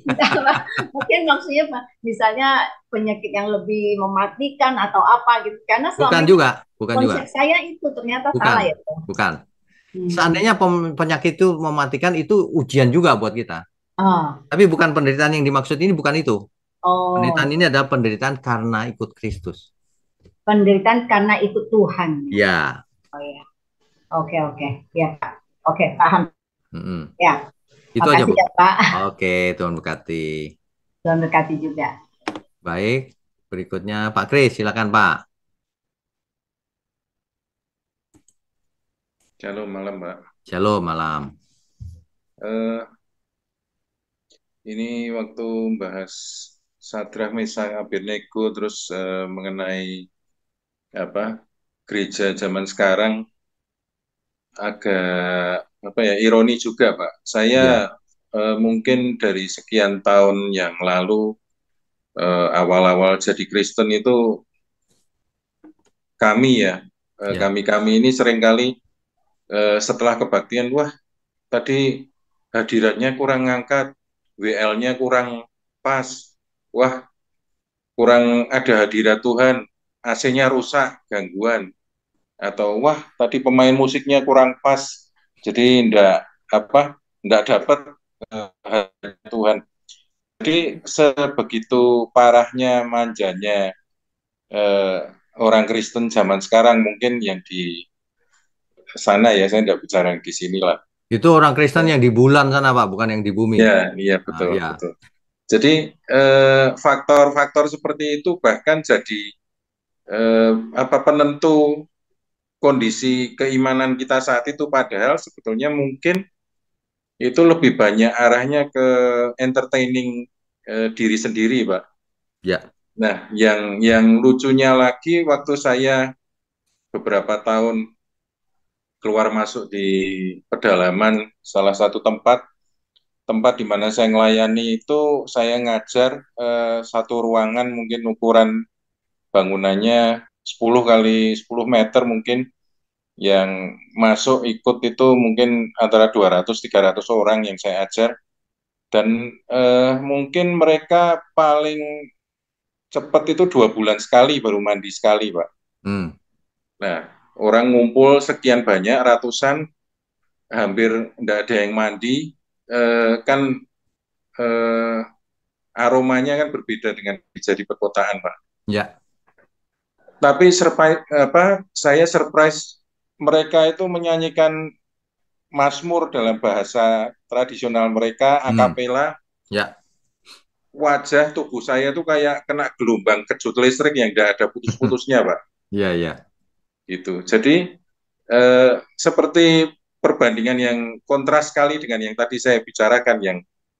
bukan, mungkin maksudnya Pak, misalnya penyakit yang lebih mematikan atau apa gitu. Karena selama bukan ini juga, bukan juga. konsep saya itu ternyata Bukan, salah ya Pak. bukan. Hmm. Seandainya penyakit itu mematikan, itu ujian juga buat kita. Oh, Tapi bukan penderitaan yang dimaksud ini, bukan itu. Penderitaan oh, ini adalah penderitaan karena ikut Kristus. penderitaan karena itu Tuhan ya. Ya, Oh ya, oke oke, ya Pak. Oke, paham mm-mm. ya. Itu aja, Makasih Bu. ya Pak. Oke, Tuhan berkati. Tuhan berkati juga. Baik, berikutnya Pak Kris, silakan Pak. Shalom malam, Mbak. Shalom malam. Eh, ini waktu bahas Sadrah, Mesach, Abednego, terus mengenai apa gereja zaman sekarang agak apa ya ironi juga, Pak. Saya Ya, mungkin dari sekian tahun yang lalu awal-awal jadi Kristen itu kami ya ya, kami-kami ini seringkali setelah kebaktian, wah tadi hadiratnya kurang ngangkat, WL-nya kurang pas, wah kurang ada hadirat Tuhan, AC-nya rusak, gangguan, atau wah tadi pemain musiknya kurang pas, jadi ndak dapat hadirat Tuhan. Jadi sebegitu parahnya manjanya eh, orang Kristen zaman sekarang mungkin yang di sana ya, saya ndak bicara yang di sini lah. itu orang Kristen yang di bulan sana Pak, bukan yang di bumi. Ya, iya Ah, betul, ya, betul. Jadi faktor-faktor seperti itu bahkan jadi penentu kondisi keimanan kita saat itu. Padahal sebetulnya mungkin itu lebih banyak arahnya ke entertaining diri sendiri, Pak. ya, Nah, yang lucunya lagi waktu saya beberapa tahun keluar masuk di pedalaman salah satu tempat di mana saya melayani itu saya ngajar satu ruangan mungkin ukuran bangunannya 10 kali 10 meter mungkin yang masuk ikut itu mungkin antara 200-300 orang yang saya ajar dan mungkin mereka paling cepat itu 2 bulan sekali baru mandi sekali Pak. hmm, Nah orang ngumpul sekian banyak ratusan hampir tidak ada yang mandi kan eh, aromanya kan berbeda dengan jadi perkotaan Pak. ya, Tapi saya surprise mereka itu menyanyikan Mazmur dalam bahasa tradisional mereka, hmm, akapela. ya, Wajah tubuh saya tuh kayak kena gelombang kejut listrik yang tidak ada putus-putusnya, Pak. ya, ya, Gitu. Jadi seperti perbandingan yang kontras sekali dengan yang tadi saya bicarakan, yang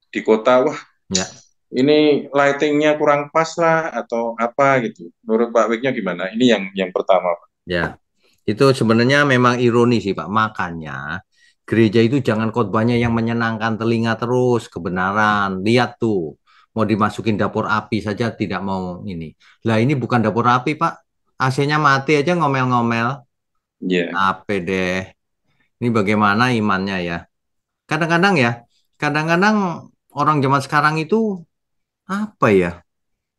di kota, wah ya, ini lightingnya kurang pas lah atau apa gitu. Menurut Pak Wiknya gimana? Ini yang pertama, Pak. ya. Itu sebenarnya memang ironi sih Pak. Makanya gereja itu jangan khotbahnya yang menyenangkan telinga terus, kebenaran. Lihat tuh, mau dimasukin dapur api saja tidak mau ini. Lah ini bukan dapur api Pak. AC-nya mati aja ngomel-ngomel. Iya. Apa deh? Ini bagaimana imannya ya? Kadang-kadang ya, kadang-kadang orang zaman sekarang itu apa ya?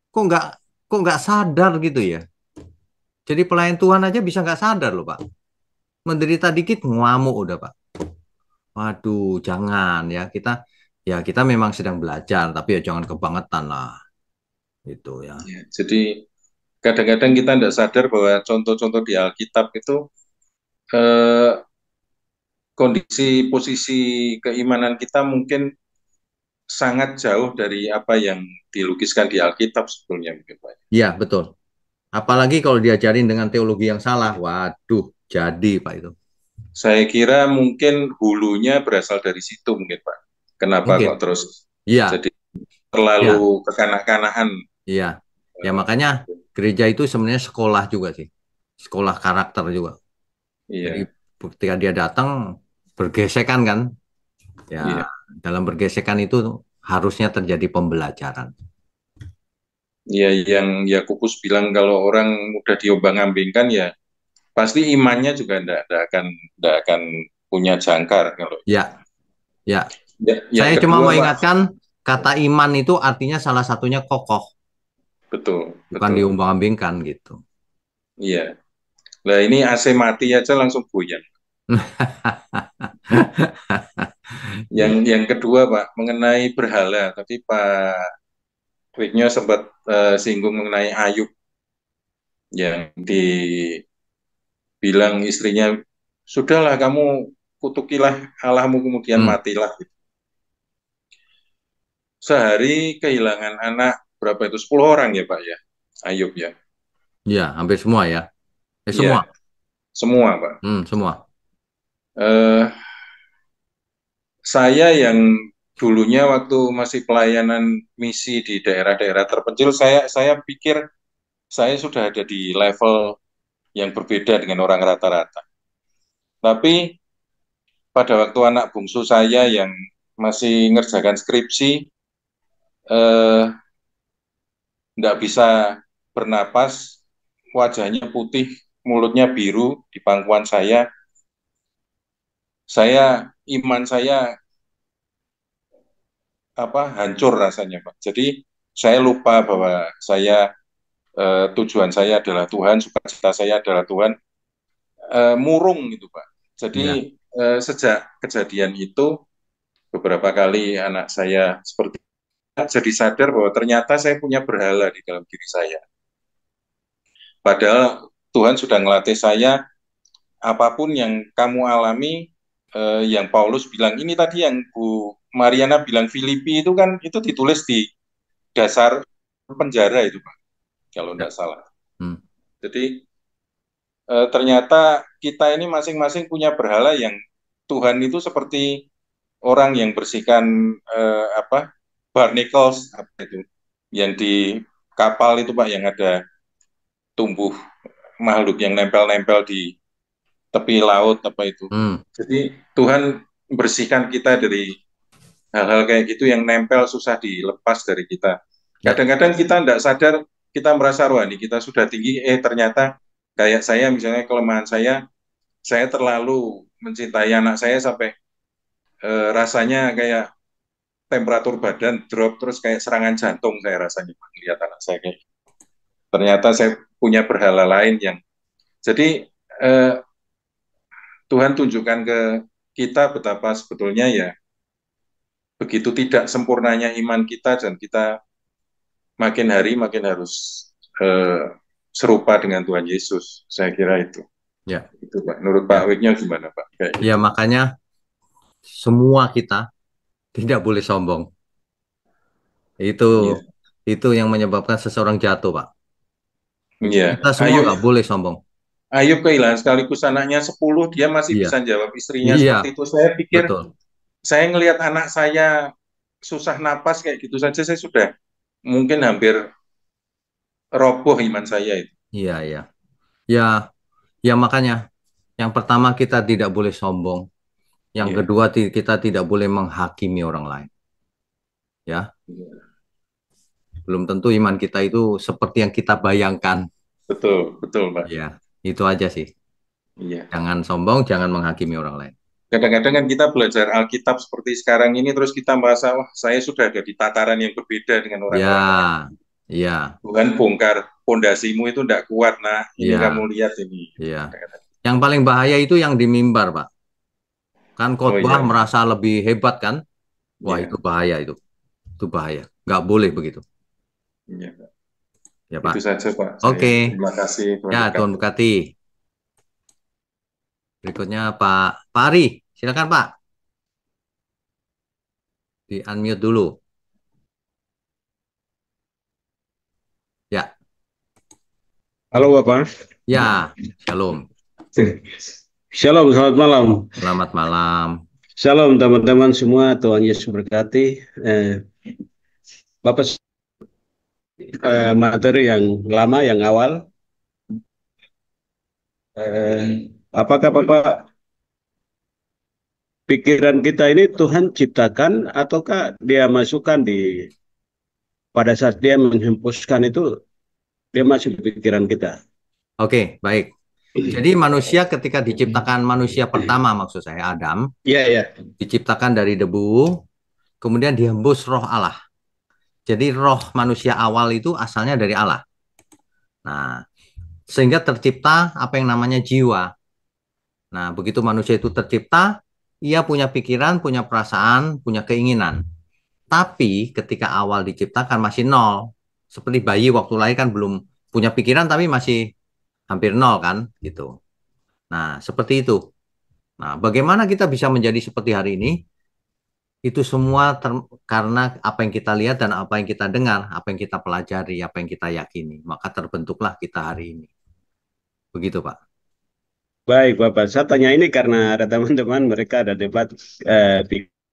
Kok nggak kok nggak sadar gitu ya? Jadi pelayan Tuhan aja bisa nggak sadar loh Pak. Menderita dikit ngamuk udah Pak. Waduh, jangan ya kita memang sedang belajar, tapi ya jangan kebangetan lah, itu ya. Ya, jadi kadang-kadang kita tidak sadar bahwa contoh-contoh di Alkitab itu eh, kondisi posisi keimanan kita mungkin sangat jauh dari apa yang dilukiskan di Alkitab sebetulnya mungkin Pak. Iya betul. Apalagi kalau diajarin dengan teologi yang salah, waduh, jadi Pak itu. Saya kira mungkin hulunya berasal dari situ mungkin Pak. Kenapa kok Mungkin. terus Iya, jadi iya, terlalu kekanak-kanakan? iya. Ya makanya gereja itu sebenarnya sekolah juga sih, sekolah karakter juga. Jadi Iya, ketika dia datang bergesekan kan, ya iya. dalam bergesekan itu harusnya terjadi pembelajaran. Ya, yang Yakobus bilang kalau orang mudah diombang-ambingkan ya pasti imannya juga ndak akan punya jangkar kalau itu. Ya, ya. Ya, yang Saya cuma kedua mau Pak, ingatkan kata iman itu artinya salah satunya kokoh, betul, bukan betul. diumbang-ambingkan gitu. Iya. Nah, ini AC mati aja langsung goyang. Yang kedua Pak, mengenai berhala, tadi Pak Wignya sempat singgung mengenai Ayub yang dibilang istrinya, sudahlah kamu kutukilah Allahmu kemudian Hmm. matilah. Sehari kehilangan anak berapa itu? 10 orang ya Pak ya, Ayub ya. Ya, hampir semua ya. Iya, Semua. semua Pak. Semua. Eh, saya yang dulunya waktu masih pelayanan misi di daerah-daerah terpencil, saya pikir saya sudah ada di level yang berbeda dengan orang rata-rata. Tapi pada waktu anak bungsu saya yang masih ngerjakan skripsi, eh, nggak bisa bernapas, wajahnya putih, mulutnya biru di pangkuan iman saya hancur rasanya, Pak. Jadi saya lupa bahwa tujuan saya adalah Tuhan, sukacita saya adalah Tuhan, murung gitu, Pak. Ya. Jadi sejak kejadian itu beberapa kali anak saya seperti jadi sadar bahwa ternyata saya punya berhala di dalam diri saya. Padahal Tuhan sudah ngelatih saya, apapun yang kamu alami, yang Paulus bilang, ini tadi yang Bu Mariana bilang Filipi itu kan, itu ditulis di dasar penjara itu Pak, kalau Ya. tidak salah. Hmm. Jadi ternyata kita ini masing-masing punya berhala yang Tuhan itu seperti orang yang bersihkan barnacles apa itu, yang di kapal itu Pak, yang ada tumbuh makhluk yang nempel-nempel di tepi laut apa itu. Hmm. Jadi Tuhan bersihkan kita dari hal-hal kayak gitu yang nempel susah dilepas dari kita. Ya. Kadang-kadang kita tidak sadar, kita merasa rohani kita sudah tinggi, ternyata kayak saya misalnya kelemahan saya terlalu mencintai anak saya sampai rasanya kayak temperatur badan drop terus kayak serangan jantung saya rasanya melihat anak saya kayak gitu. Ternyata saya punya berhala lain yang jadi eh, Tuhan tunjukkan ke kita betapa sebetulnya ya begitu tidak sempurnanya iman kita dan kita makin hari makin harus serupa dengan Tuhan Yesus. Saya kira itu. Ya. Itu Pak. Menurut Pak Ya. Wignya gimana Pak? Kayak Ya, gitu. makanya semua kita tidak boleh sombong. Itu Iya. itu yang menyebabkan seseorang jatuh, Pak. Iya. Kita semua Ayub nggak boleh sombong. Ayub kehilangan sekaligus anaknya 10, dia masih Iya. bisa jawab istrinya Iya, seperti itu. Saya pikir betul. saya ngelihat anak saya susah napas kayak gitu saja saya sudah mungkin hampir roboh iman saya itu. Iya, iya. Ya, ya makanya yang pertama kita tidak boleh sombong. Yang Iya. kedua kita tidak boleh menghakimi orang lain. Ya, Iya. belum tentu iman kita itu seperti yang kita bayangkan. Betul, betul Pak. Ya, itu aja sih. Iya. Jangan sombong, jangan menghakimi orang lain. Kadang-kadang kan kita belajar Alkitab seperti sekarang ini, terus kita merasa, wah saya sudah ada di tataran yang berbeda dengan orang-orang lain. Ya, ya, Tuhan bongkar pondasimu itu tidak kuat, nah ini kamu ya, lihat ini. ya. Yang paling bahaya itu yang di mimbar, Pak. Kan Oh khotbah iya, merasa lebih hebat kan? Wah, itu iya, bahaya itu. Itu bahaya. Nggak boleh begitu. iya. Ya, Itu Pak. saja Pak, saya. Oke. Terima kasih, Tuhan Ya, Tuhan berkati. berkati. Berikutnya Pak Ari. Silakan, Pak. Di unmute dulu. Ya, Halo Bapak. ya. Shalom. Shalom, selamat malam. Selamat malam. Shalom teman-teman semua, Tuhan Yesus berkati. Bapak, materi yang lama, yang awal. Apakah Bapak pikiran kita ini Tuhan ciptakan ataukah dia masukkan pada saat dia menghempuskan itu dia masuk di pikiran kita. Oke, baik. Jadi manusia ketika diciptakan manusia pertama, maksud saya Adam, Iya, iya. diciptakan dari debu, kemudian dihembus roh Allah. Jadi roh manusia awal itu asalnya dari Allah. Nah, sehingga tercipta apa yang namanya jiwa. Nah, begitu manusia itu tercipta, ia punya pikiran, punya perasaan, punya keinginan. Tapi ketika awal diciptakan masih nol. Seperti bayi waktu lahir kan belum punya pikiran tapi masih hampir nol kan gitu. Nah, seperti itu. Nah, bagaimana kita bisa menjadi seperti hari ini? Itu semua karena apa yang kita lihat dan apa yang kita dengar, apa yang kita pelajari, apa yang kita yakini. Maka terbentuklah kita hari ini. Begitu, Pak. Baik, Bapak. Saya tanya ini karena ada teman-teman mereka ada debat,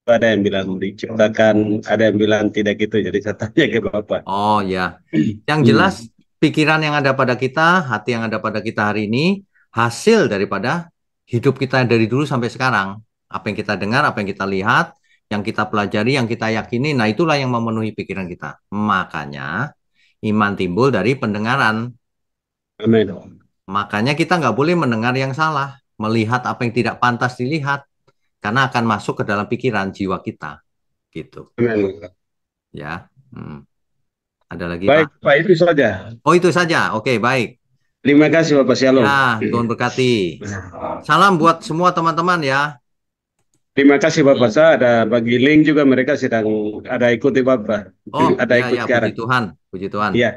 ada yang bilang diciptakan, ada yang bilang tidak gitu. Jadi saya tanya ke Bapak. Oh ya, yang jelas pikiran yang ada pada kita, hati yang ada pada kita hari ini, hasil daripada hidup kita dari dulu sampai sekarang. Apa yang kita dengar, apa yang kita lihat, yang kita pelajari, yang kita yakini, nah itulah yang memenuhi pikiran kita. Makanya iman timbul dari pendengaran. Amin. Makanya kita nggak boleh mendengar yang salah, melihat apa yang tidak pantas dilihat, karena akan masuk ke dalam pikiran jiwa kita, gitu. Amin. Ya, ada lagi Baik, Pak? Pak, itu saja. Oh itu saja, oke baik. Terima kasih, Bapak. Shalom. Ya, Tuhan berkati. Salam buat semua teman-teman ya. Terima kasih, Bapak. Saya ada bagi link juga, mereka sedang ada ikuti Bapak. Oh, Ada ya, ikut ya, sekarang. puji Tuhan, puji Tuhan. Iya.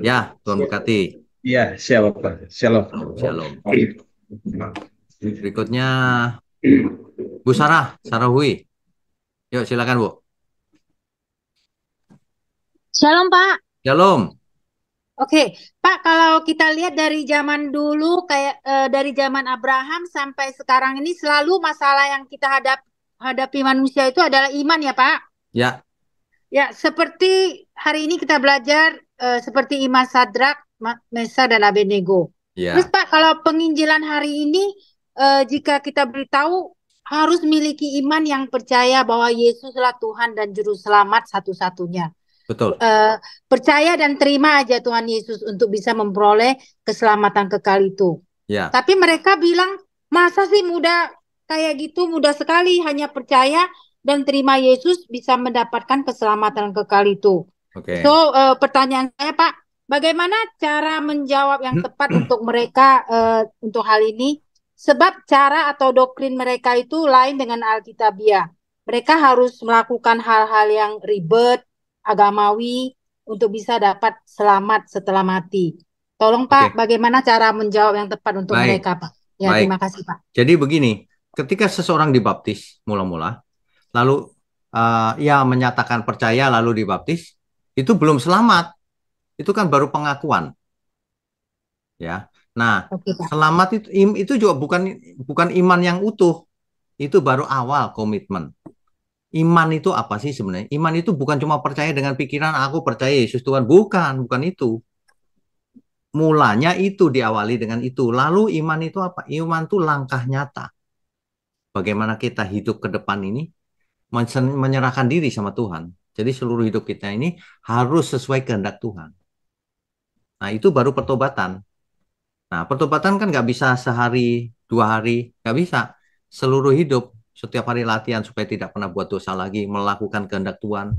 Ya, Tuhan berkati. Iya, siap, Bapak. Shalom. Shalom. Berikutnya Bu Sarah, Sarah Hui. Yuk silakan Bu. Shalom Pak. Shalom. Oke, Pak, kalau kita lihat dari zaman dulu kayak dari zaman Abraham sampai sekarang ini selalu masalah yang kita hadapi manusia itu adalah iman ya, Pak. Ya. Ya, seperti hari ini kita belajar seperti iman Sadrak, Mesa dan Abednego. Ya. Terus Pak, kalau penginjilan hari ini jika kita beritahu harus miliki iman yang percaya bahwa Yesuslah Tuhan dan Juru Selamat satu-satunya. Betul. Percaya dan terima aja Tuhan Yesus untuk bisa memperoleh keselamatan kekal itu. Ya. Tapi mereka bilang, masa sih mudah kayak gitu, mudah sekali hanya percaya dan terima Yesus bisa mendapatkan keselamatan kekal itu. Oke. So, pertanyaan saya Pak, bagaimana cara menjawab yang tepat untuk mereka untuk hal ini? Sebab cara atau doktrin mereka itu lain dengan Alkitabiah. Mereka harus melakukan hal-hal yang ribet, agamawi untuk bisa dapat selamat setelah mati. Tolong Pak, bagaimana cara menjawab yang tepat untuk mereka Pak? Ya, terima kasih Pak. Jadi begini, ketika seseorang dibaptis mula-mula, lalu ia menyatakan percaya lalu dibaptis, itu belum selamat. Itu kan baru pengakuan. Ya. Nah, selamat itu juga bukan iman yang utuh. Itu baru awal komitmen. Iman itu apa sih sebenarnya? Iman itu bukan cuma percaya dengan pikiran aku percaya Yesus Tuhan, bukan itu. Mulanya itu diawali dengan itu. Lalu iman itu apa? Iman itu langkah nyata. Bagaimana kita hidup ke depan ini menyerahkan diri sama Tuhan. Jadi seluruh hidup kita ini harus sesuai kehendak Tuhan. Nah, itu baru pertobatan. Nah, pertobatan kan nggak bisa sehari, 2 hari, nggak bisa. Seluruh hidup, setiap hari latihan supaya tidak pernah buat dosa lagi, melakukan kehendak Tuhan,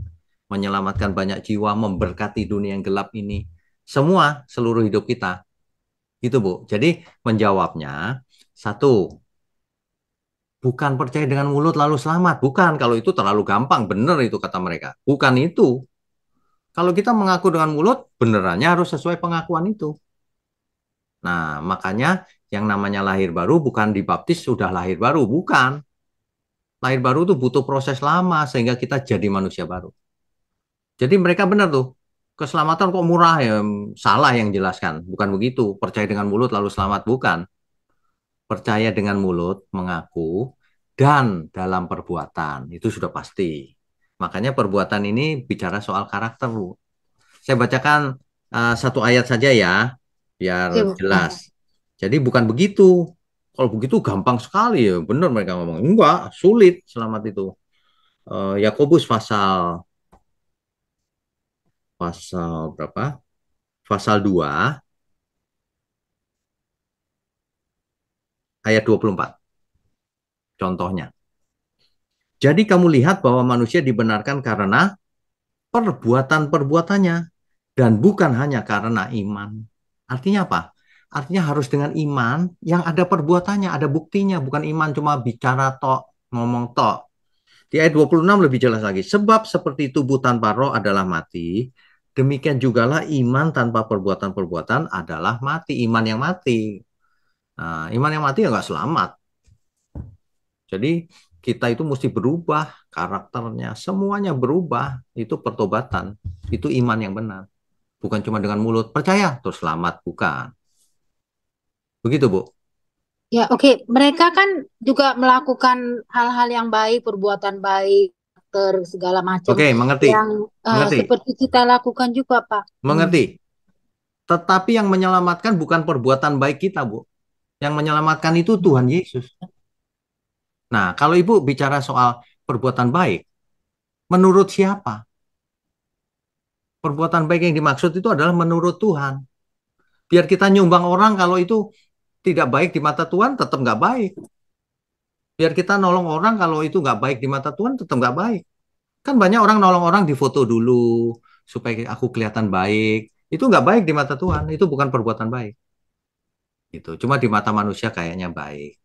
menyelamatkan banyak jiwa, memberkati dunia yang gelap ini. Semua, seluruh hidup kita. Gitu, Bu. Jadi, menjawabnya, satu, bukan percaya dengan mulut lalu selamat. Bukan, kalau itu terlalu gampang. Benar itu kata mereka. Bukan itu. Kalau kita mengaku dengan mulut, benerannya harus sesuai pengakuan itu. Nah, makanya yang namanya lahir baru bukan dibaptis sudah lahir baru, bukan. Lahir baru itu butuh proses lama sehingga kita jadi manusia baru. Jadi mereka benar tuh, keselamatan kok murah ya, salah yang jelaskan. Bukan begitu, percaya dengan mulut lalu selamat, bukan. Percaya dengan mulut, mengaku, dan dalam perbuatan, itu sudah pasti. Makanya perbuatan ini bicara soal karakter. Saya bacakan satu ayat saja ya, biar jelas. Jadi bukan begitu. Kalau begitu gampang sekali ya, benar mereka ngomong. Enggak, sulit selamat itu. Yakobus pasal pasal berapa? Pasal 2 ayat 24. Contohnya. Jadi kamu lihat bahwa manusia dibenarkan karena perbuatan-perbuatannya dan bukan hanya karena iman. Artinya apa? Artinya harus dengan iman yang ada perbuatannya, ada buktinya, bukan iman cuma bicara tok, ngomong tok. Di ayat 26 lebih jelas lagi. Sebab seperti tubuh tanpa roh adalah mati, demikian jugalah iman tanpa perbuatan-perbuatan adalah mati. Iman yang mati. Nah, iman yang mati ya nggak selamat. Jadi kita itu mesti berubah karakternya, semuanya berubah. Itu pertobatan, itu iman yang benar. Bukan cuma dengan mulut, percaya, terus selamat. Bukan. Begitu, Bu. Ya, oke. Mereka kan juga melakukan hal-hal yang baik, perbuatan baik, segala macam Oke, mengerti. yang Mengerti. seperti kita lakukan juga, Pak. Mengerti. Tetapi yang menyelamatkan bukan perbuatan baik kita, Bu. Yang menyelamatkan itu Tuhan Yesus. Nah, kalau Ibu bicara soal perbuatan baik, menurut siapa? Perbuatan baik yang dimaksud itu adalah menurut Tuhan. Biar kita nyumbang orang kalau itu tidak baik di mata Tuhan, tetap nggak baik. Biar kita nolong orang kalau itu nggak baik di mata Tuhan, tetap nggak baik. Kan banyak orang nolong orang di foto dulu, supaya aku kelihatan baik. Itu nggak baik di mata Tuhan, itu bukan perbuatan baik. Gitu. Cuma di mata manusia kayaknya baik.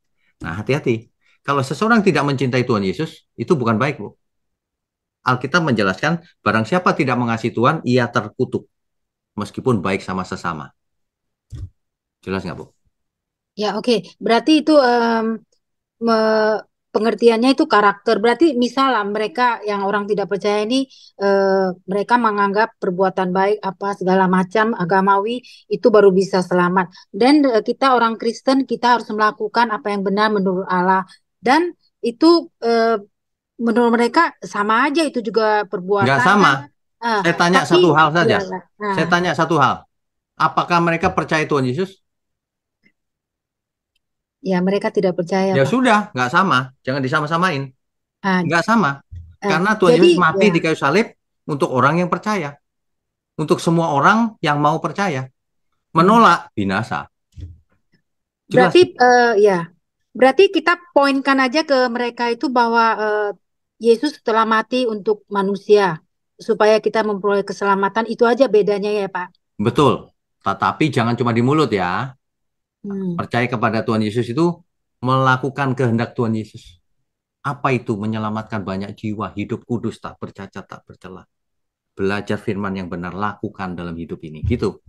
Nah, hati-hati. Kalau seseorang tidak mencintai Tuhan Yesus, itu bukan baik, Bu. Alkitab menjelaskan, barang siapa tidak mengasihi Tuhan, ia terkutuk. Meskipun baik sama sesama. Jelas nggak, Bu? Ya, oke. Berarti itu pengertiannya itu karakter. Berarti misalnya mereka yang orang tidak percaya ini, mereka menganggap perbuatan baik apa segala macam agamawi itu baru bisa selamat. Dan kita orang Kristen kita harus melakukan apa yang benar menurut Allah. Dan itu menurut mereka sama aja, itu juga Nggak perbuatan sama. kan. Saya tanya Tapi satu hal ya, saja. nah, Saya tanya satu hal. Apakah mereka percaya Tuhan Yesus? ya mereka tidak percaya, Ya Pak. sudah, nggak sama. Jangan disama-samain. Ah, Nggak sama. Karena Tuhan jadi Yesus mati ya. di kayu salib untuk orang yang percaya. Untuk semua orang yang mau percaya. Menolak, binasa. Jelas. Berarti ya, berarti kita poinkan aja ke mereka itu bahwa Yesus telah mati untuk manusia supaya kita memperoleh keselamatan. Itu aja bedanya ya, Pak. Betul. Tetapi jangan cuma di mulut ya. Hmm. Percaya kepada Tuhan Yesus itu melakukan kehendak Tuhan Yesus. Apa itu? Menyelamatkan banyak jiwa, hidup kudus, tak bercacat, tak bercela. Belajar firman yang benar, lakukan dalam hidup ini. Gitu.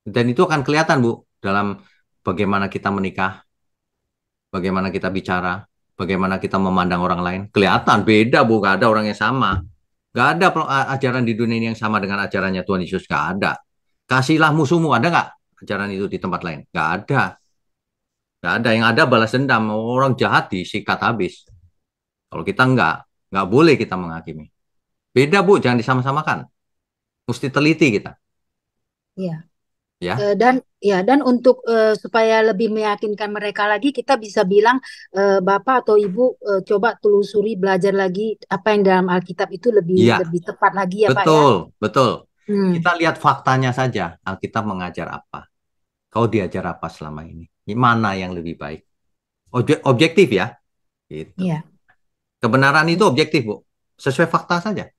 Dan itu akan kelihatan, Bu, dalam bagaimana kita menikah, bagaimana kita bicara, bagaimana kita memandang orang lain. Kelihatan, beda, Bu. Gak ada orang yang sama. Gak ada ajaran di dunia ini yang sama dengan ajarannya Tuhan Yesus. Gak ada. Kasihlah musuhmu. Ada nggak ajaran itu di tempat lain? Gak ada. Gak ada. Yang ada balas dendam. Orang jahat disikat habis. Kalau kita nggak boleh kita menghakimi. Beda, Bu. Jangan disama-samakan. Mesti teliti kita. Ya. Ya. Dan untuk supaya lebih meyakinkan mereka lagi, kita bisa bilang Bapak atau Ibu coba telusuri, belajar lagi apa yang dalam Alkitab itu lebih Iya. lebih tepat lagi ya, Pak ya. Betul. Betul. Hmm. Kita lihat faktanya saja. Alkitab mengajar apa? Kau diajar apa selama ini? Mana yang lebih baik? Objektif ya. Gitu. Iya. Kebenaran itu objektif, Bu. Sesuai fakta saja.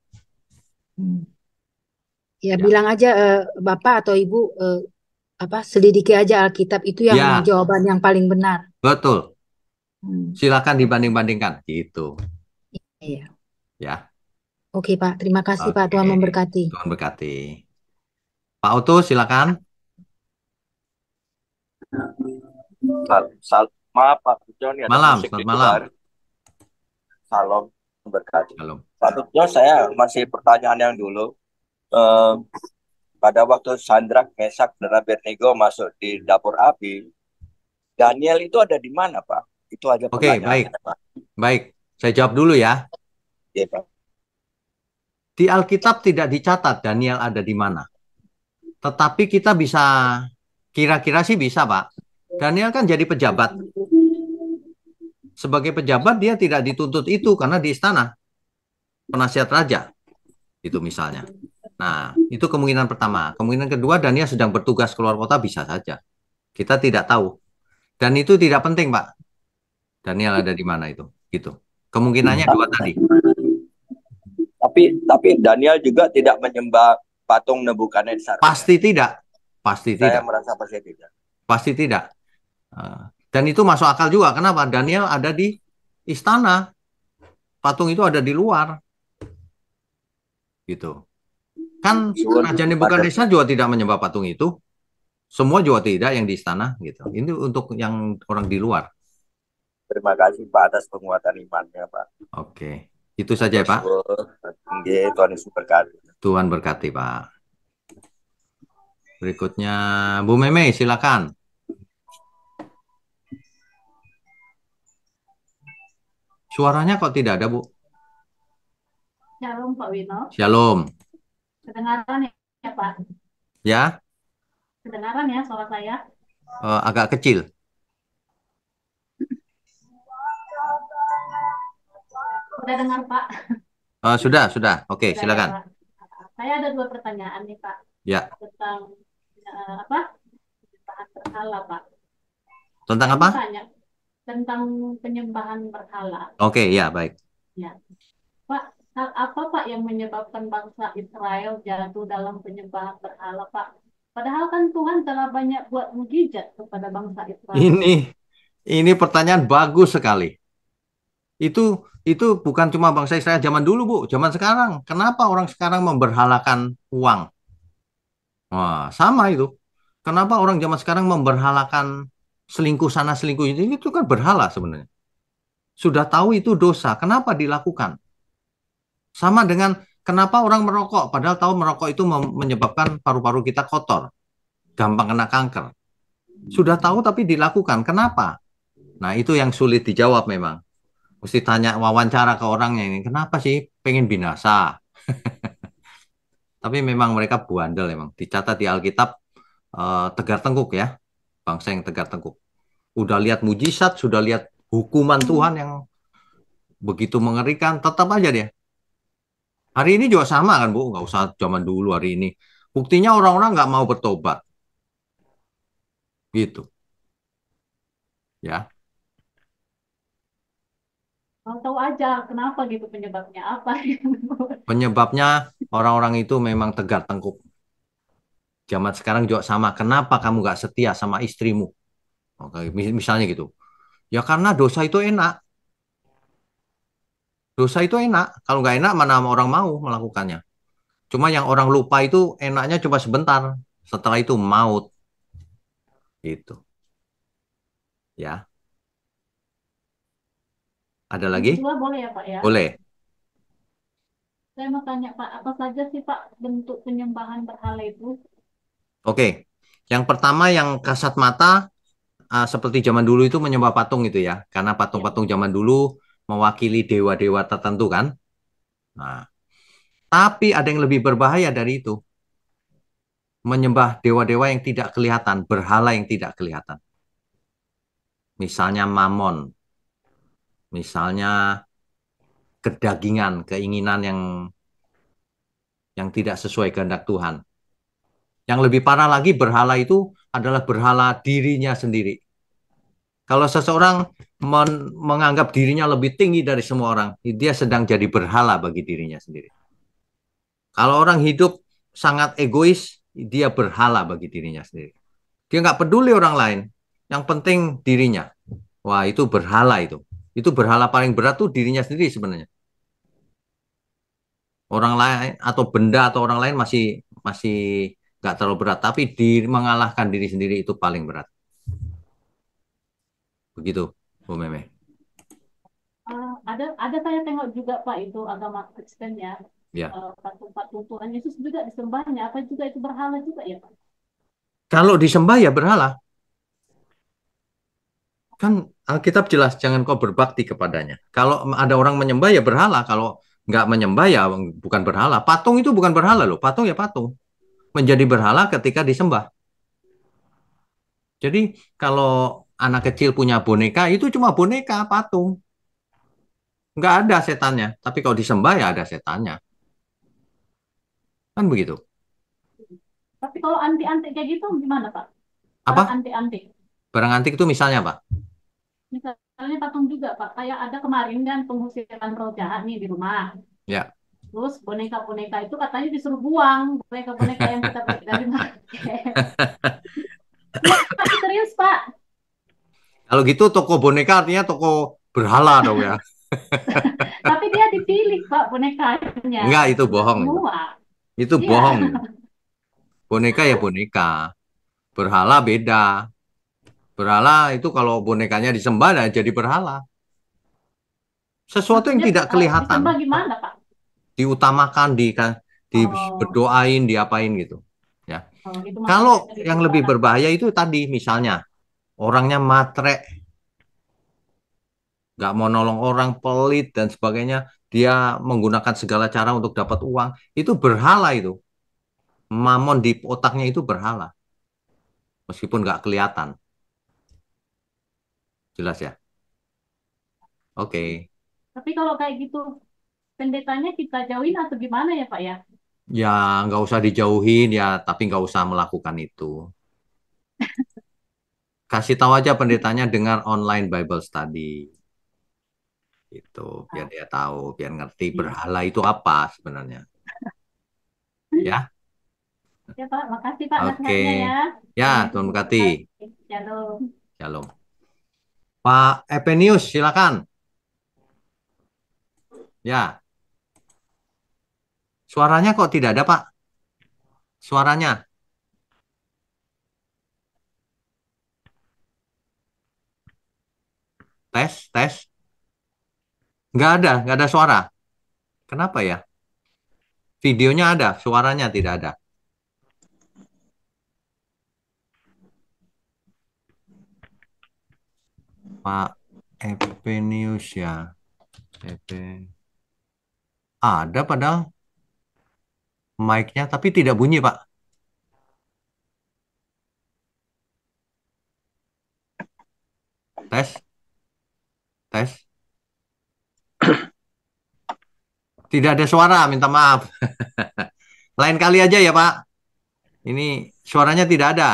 Hmm. Ya, Ya. bilang aja Bapak atau Ibu selidiki aja Alkitab itu yang Ya, jawaban yang paling benar. betul. Hmm. Silakan dibanding-bandingkan. Gitu. Iya. Ya. Oke, Pak. Terima kasih, Pak. Oke. Tuhan memberkati. Tuhan berkati. Pak Oto, silakan. Maaf Pak Pujo, ini ada Malam, musik di selamat malam. luar. Salam berkati. Shalom. Pak Pujo, saya masih pertanyaan yang dulu. Eh, pada waktu Sandrak, Mesak, dan Abednego masuk di dapur api, Daniel itu ada di mana Pak? Itu aja Oke, baik. pertanyaannya Pak. Baik, saya jawab dulu ya. Iya Pak. Di Alkitab tidak dicatat Daniel ada di mana. Tetapi kita bisa, kira-kira sih bisa, Pak. Daniel kan jadi pejabat. Sebagai pejabat dia tidak dituntut itu karena di istana. Penasihat raja. Itu misalnya. Nah, itu kemungkinan pertama. Kemungkinan kedua, Daniel sedang bertugas keluar kota bisa saja. Kita tidak tahu. Dan itu tidak penting, Pak. Daniel ada di mana itu. Gitu. Kemungkinannya dua tadi. Tapi Daniel juga tidak menyembah patung Nebukadnezar. Pasti tidak. Pasti Saya tidak. merasa pasti tidak. Pasti tidak. Dan itu masuk akal juga. Kenapa? Daniel ada di istana. Patung itu ada di luar. Gitu. Kan Raja Nebukadnezar juga tidak menyembah patung itu. Semua juga tidak yang di istana. Gitu. Ini untuk yang orang di luar. Terima kasih Pak atas penguatan imannya Pak. Oke. Itu saja ya Pak. Tuhan Yesus berkati. Tuhan berkati Pak. Berikutnya Bu Meme silakan. Suaranya kok tidak ada Bu? Shalom Pak Wino. Shalom. Kedengaran ya Pak? Ya. Kedengaran ya suara saya? Agak kecil. Sudah dengar Pak? Sudah. Oke, silakan. Ya, saya ada 2 pertanyaan nih Pak. Ya. Tentang apa? Penyembahan berhala Pak. Tentang apa? Tentang penyembahan berhala. Oke, ya baik. Ya. Pak, apa Pak yang menyebabkan bangsa Israel jatuh dalam penyembahan berhala Pak? Padahal kan Tuhan telah banyak buat mukjizat kepada bangsa Israel. Ini pertanyaan bagus sekali. Itu bukan cuma bangsa Israel zaman dulu, Bu. Zaman sekarang. Kenapa orang sekarang memberhalakan uang? Wah, sama itu. Kenapa orang zaman sekarang memberhalakan selingkuh sana, selingkuh ini? Itu kan berhala sebenarnya. Sudah tahu itu dosa. Kenapa dilakukan? Sama dengan kenapa orang merokok. Padahal tahu merokok itu menyebabkan paru-paru kita kotor. Gampang kena kanker. Sudah tahu tapi dilakukan. Kenapa? Nah, itu yang sulit dijawab memang. Mesti tanya wawancara ke orangnya ini. Kenapa sih pengen binasa? Tapi memang mereka bandel memang. Dicatat di Alkitab tegar tengkuk ya. Bangsa yang tegar tengkuk. Udah lihat mujizat, sudah lihat hukuman Tuhan yang begitu mengerikan, tetap aja dia. Hari ini juga sama kan Bu, nggak usah zaman dulu hari ini. Buktinya orang-orang nggak mau bertobat. Gitu. Ya. Mau tahu aja kenapa gitu penyebabnya apa? Penyebabnya orang-orang itu memang tegar tengkuk. Zaman sekarang juga sama. Kenapa kamu nggak setia sama istrimu? Oke, misalnya gitu. Ya karena dosa itu enak. Dosa itu enak. Kalau nggak enak mana orang mau melakukannya. Cuma yang orang lupa itu enaknya cuma sebentar. Setelah itu maut. Gitu. Ya. Ada lagi? Kedua boleh ya Pak ya? Boleh. Saya mau tanya Pak, apa saja sih Pak bentuk penyembahan berhala itu? Oke. Yang pertama yang kasat mata seperti zaman dulu itu menyembah patung itu ya. Karena patung-patung zaman dulu mewakili dewa-dewa tertentu kan. Nah, tapi ada yang lebih berbahaya dari itu. Menyembah dewa-dewa yang tidak kelihatan, berhala yang tidak kelihatan. Misalnya Mamon. Misalnya kedagingan, keinginan yang tidak sesuai kehendak Tuhan. Yang lebih parah lagi berhala itu adalah berhala dirinya sendiri. Kalau seseorang menganggap dirinya lebih tinggi dari semua orang, dia sedang jadi berhala bagi dirinya sendiri. Kalau orang hidup sangat egois, dia berhala bagi dirinya sendiri. Dia nggak peduli orang lain, yang penting dirinya. Wah, itu berhala itu. Itu berhala paling berat tuh dirinya sendiri sebenarnya. Orang lain atau benda atau orang lain masih nggak terlalu berat, tapi mengalahkan diri sendiri itu paling berat. Begitu, Bu Meme. Ada saya tengok juga Pak itu agama Kristen ya. Ya. Patung-patung Tuhan Yesus juga disembahnya. Apa juga itu berhala juga ya Pak? Kalau disembah ya berhala. Kan Alkitab jelas jangan kau berbakti kepadanya. Kalau ada orang menyembah ya berhala. Kalau nggak menyembah ya bukan berhala. Patung itu bukan berhala loh. Patung ya patung. Menjadi berhala ketika disembah. Jadi kalau anak kecil punya boneka itu cuma boneka patung, nggak ada setannya. Tapi kalau disembah ya ada setannya, kan begitu. Tapi kalau antik-antik kayak gitu gimana, Pak? Barang Apa? antik-antik. Barang antik itu misalnya apa? Misalnya patung juga, Pak. Kayak ada kemarin kan pengusiran roh jahat nih di rumah. Ya. Terus boneka-boneka itu katanya disuruh buang. Boneka-boneka yang kita beli dari market. Iya, Pak, serius, Pak. Kalau gitu toko boneka artinya toko berhala dong ya. Tapi dia dipilih, Pak, bonekanya. Enggak, itu Enggak bohong. semua. Itu Iya. bohong. Boneka ya boneka. Berhala beda. Berhala itu kalau bonekanya disembah nah jadi berhala. Sesuatu yang Maksudnya tidak kelihatan, disembah gimana, Pak? diutamakan, Oh, berdoain, diapain gitu. Ya. itu Kalau maksudnya dari yang lebih ibadah. berbahaya itu tadi misalnya orangnya matre, nggak mau nolong orang, pelit dan sebagainya, dia menggunakan segala cara untuk dapat uang, itu berhala itu. Mamon di otaknya itu berhala, meskipun nggak kelihatan. Jelas ya? Oke. Tapi kalau kayak gitu, pendetanya kita jauhin atau gimana ya, Pak ya? Ya nggak usah dijauhin ya, tapi nggak usah melakukan itu. Kasih tahu aja pendetanya dengar online Bible study. Itu biar dia tahu, biar ngerti Iya. berhala itu apa sebenarnya. Ya, Ya, Pak. Makasih, Pak, oke. nasihatnya ya. Ya, Tuhan Yesus Tuhan berkati. memberkati. Shalom. Shalom. Pak Epenius, silakan. Ya, suaranya kok tidak ada, Pak? Suaranya. Tes, tes. Nggak ada suara. Kenapa ya? Videonya ada, suaranya tidak ada. Pak Epenius ya. Epe. Ada padahal mic-nya, tapi tidak bunyi, Pak. Tes, tes. Tidak ada suara, minta maaf. Lain kali aja ya, Pak. Ini suaranya tidak ada.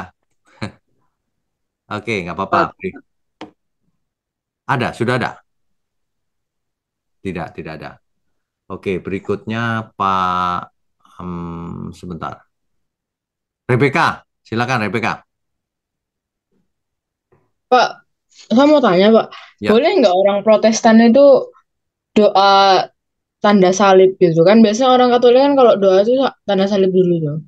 Oke, nggak apa-apa. Ada, sudah ada. Tidak ada. Oke, berikutnya Pak, sebentar. Rebecca, silakan Rebecca. Pak, saya mau tanya, Pak. Ya, Boleh nggak orang Protestan itu doa tanda salib gitu kan? Biasanya orang Katolik kan kalau doa itu tanda salib dulu tuh.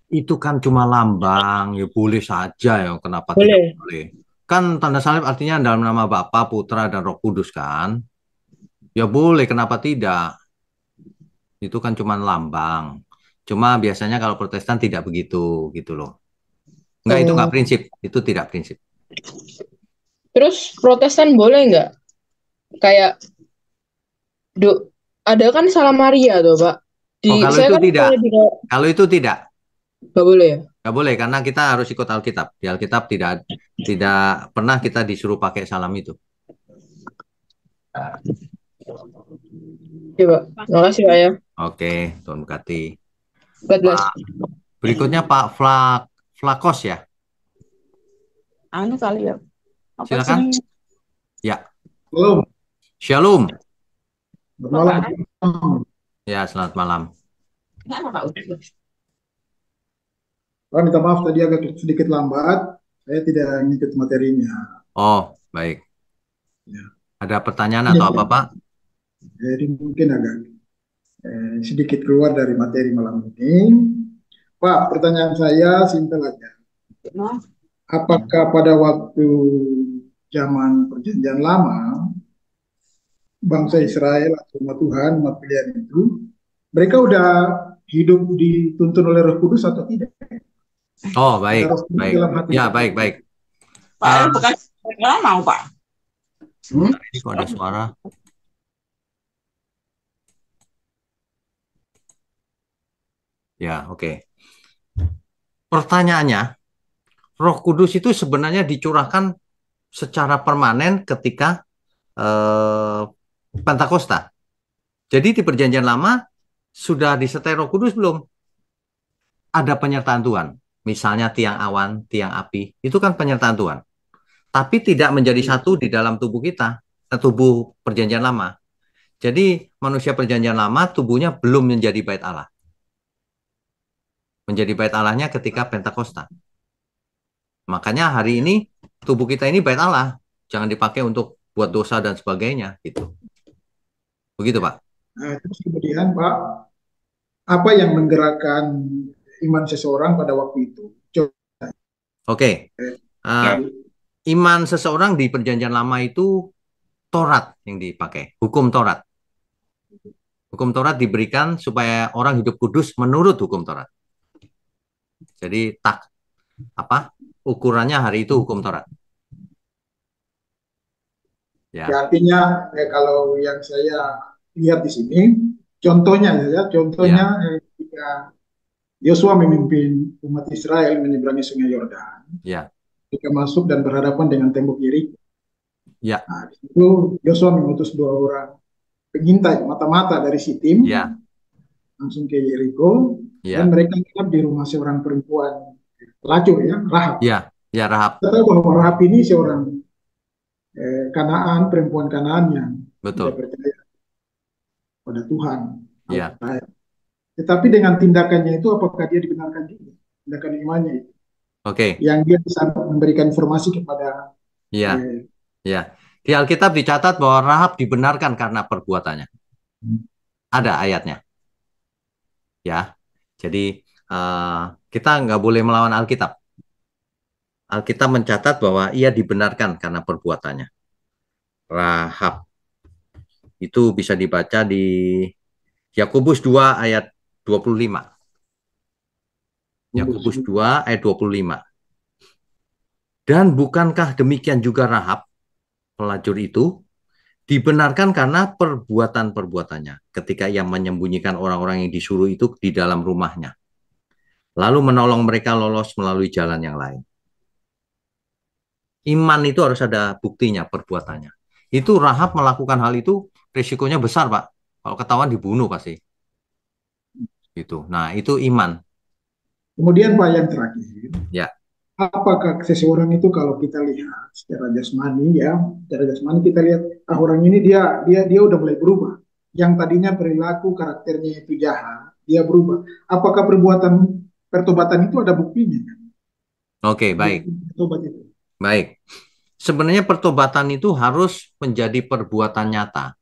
itu kan cuma lambang, ya boleh saja ya, kenapa tidak Boleh. boleh? Kan tanda salib artinya dalam nama Bapa, Putra, dan Roh Kudus kan? Ya boleh, kenapa tidak? Itu kan cuma lambang. Cuma biasanya kalau Protestan tidak begitu, gitu loh. Enggak, itu Oh. enggak prinsip. Itu tidak prinsip. Terus Protestan boleh nggak? Kayak do ada kan Salam Maria tuh, Pak. Oh, kalau Saya itu kan tidak. kalau di Kalau itu tidak. nggak boleh ya? Nggak boleh, karena kita harus ikut Alkitab. Di Alkitab tidak tidak pernah kita disuruh pakai salam itu. Iya, Pak. Makasih, Pak ya. Oke, Tuhan berkati. God bless. Pak, berikutnya Pak Flakos ya. Anu kali ya. Apa Silakan. sih? Ya, Belum. Shalom. Malam. Ya, selamat malam. Nggak apa, Pak. Pak, minta maaf tadi agak sedikit lambat. Saya tidak ngikut materinya. Oh, baik. Ya. Ada pertanyaan atau apa, Pak? Jadi mungkin agak sedikit keluar dari materi malam ini. Pak, pertanyaan saya simpel aja. Nah, Apakah pada waktu zaman perjanjian lama, bangsa Israel atau umat Tuhan, umat pilihan itu, mereka udah hidup dituntun oleh Roh Kudus atau tidak? Oh, baik, Ada Roh Kudus baik. dalam hati Ya, mereka. baik, baik. Pak, bukan lama, Pak. Ini kok ada suara? Ya, oke. Pertanyaannya, Roh Kudus itu sebenarnya dicurahkan secara permanen ketika Pentakosta. Jadi di Perjanjian Lama sudah disertai Roh Kudus belum? Ada penyertaan Tuhan. Misalnya tiang awan, tiang api, itu kan penyertaan Tuhan. Tapi tidak menjadi satu di dalam tubuh kita, tubuh Perjanjian Lama. Jadi manusia Perjanjian Lama tubuhnya belum menjadi bait Allah. Menjadi bait Allahnya ketika Pentakosta. Makanya hari ini tubuh kita ini bait Allah. Jangan dipakai untuk buat dosa dan sebagainya. Gitu. Begitu, Pak. Nah, terus kemudian Pak, apa yang menggerakkan iman seseorang pada waktu itu? Oke. Iman seseorang di Perjanjian Lama itu Taurat yang dipakai, hukum Taurat. Hukum Taurat diberikan supaya orang hidup kudus menurut hukum Taurat. Jadi ukurannya hari itu hukum Taurat. Ya. Artinya kalau yang saya lihat di sini, contohnya ketika Yosua memimpin umat Israel menyeberangi Sungai Yordan, ketika masuk dan berhadapan dengan tembok Yeriko. Nah, di situ Yosua mengutus 2 orang pengintai mata-mata dari Sitim, langsung ke Yeriko, dan mereka tetap di rumah seorang perempuan pelacur, Rahab. Rahab. Kita tahu bahwa Rahab ini seorang Kanaan, perempuan Kanaan yang tidak percaya pada Tuhan. Tetapi dengan tindakannya itu, apakah dia dibenarkan juga? Tindakan imannya itu. Yang dia bisa memberikan informasi kepada Di Alkitab dicatat bahwa Rahab dibenarkan karena perbuatannya. Ada ayatnya. Jadi kita nggak boleh melawan Alkitab. Alkitab mencatat bahwa ia dibenarkan karena perbuatannya. Rahab. Itu bisa dibaca di Yakobus 2 ayat 25. Yakobus 2 ayat 25. Dan bukankah demikian juga Rahab, pelacur itu, dibenarkan karena perbuatan-perbuatannya ketika ia menyembunyikan orang-orang yang disuruh itu di dalam rumahnya. Lalu menolong mereka lolos melalui jalan yang lain. Iman itu harus ada buktinya, perbuatannya. Itu Rahab melakukan hal itu, risikonya besar, Pak. Kalau ketahuan dibunuh pasti. Gitu. Nah, itu iman. Kemudian Pak, yang terakhir. Apakah seseorang itu kalau kita lihat secara jasmani, secara jasmani kita lihat orang ini dia udah mulai berubah. Yang tadinya perilaku karakternya itu jahat, dia berubah. Apakah pertobatan itu ada buktinya? Baik. Baik. Sebenarnya pertobatan itu harus menjadi perbuatan nyata.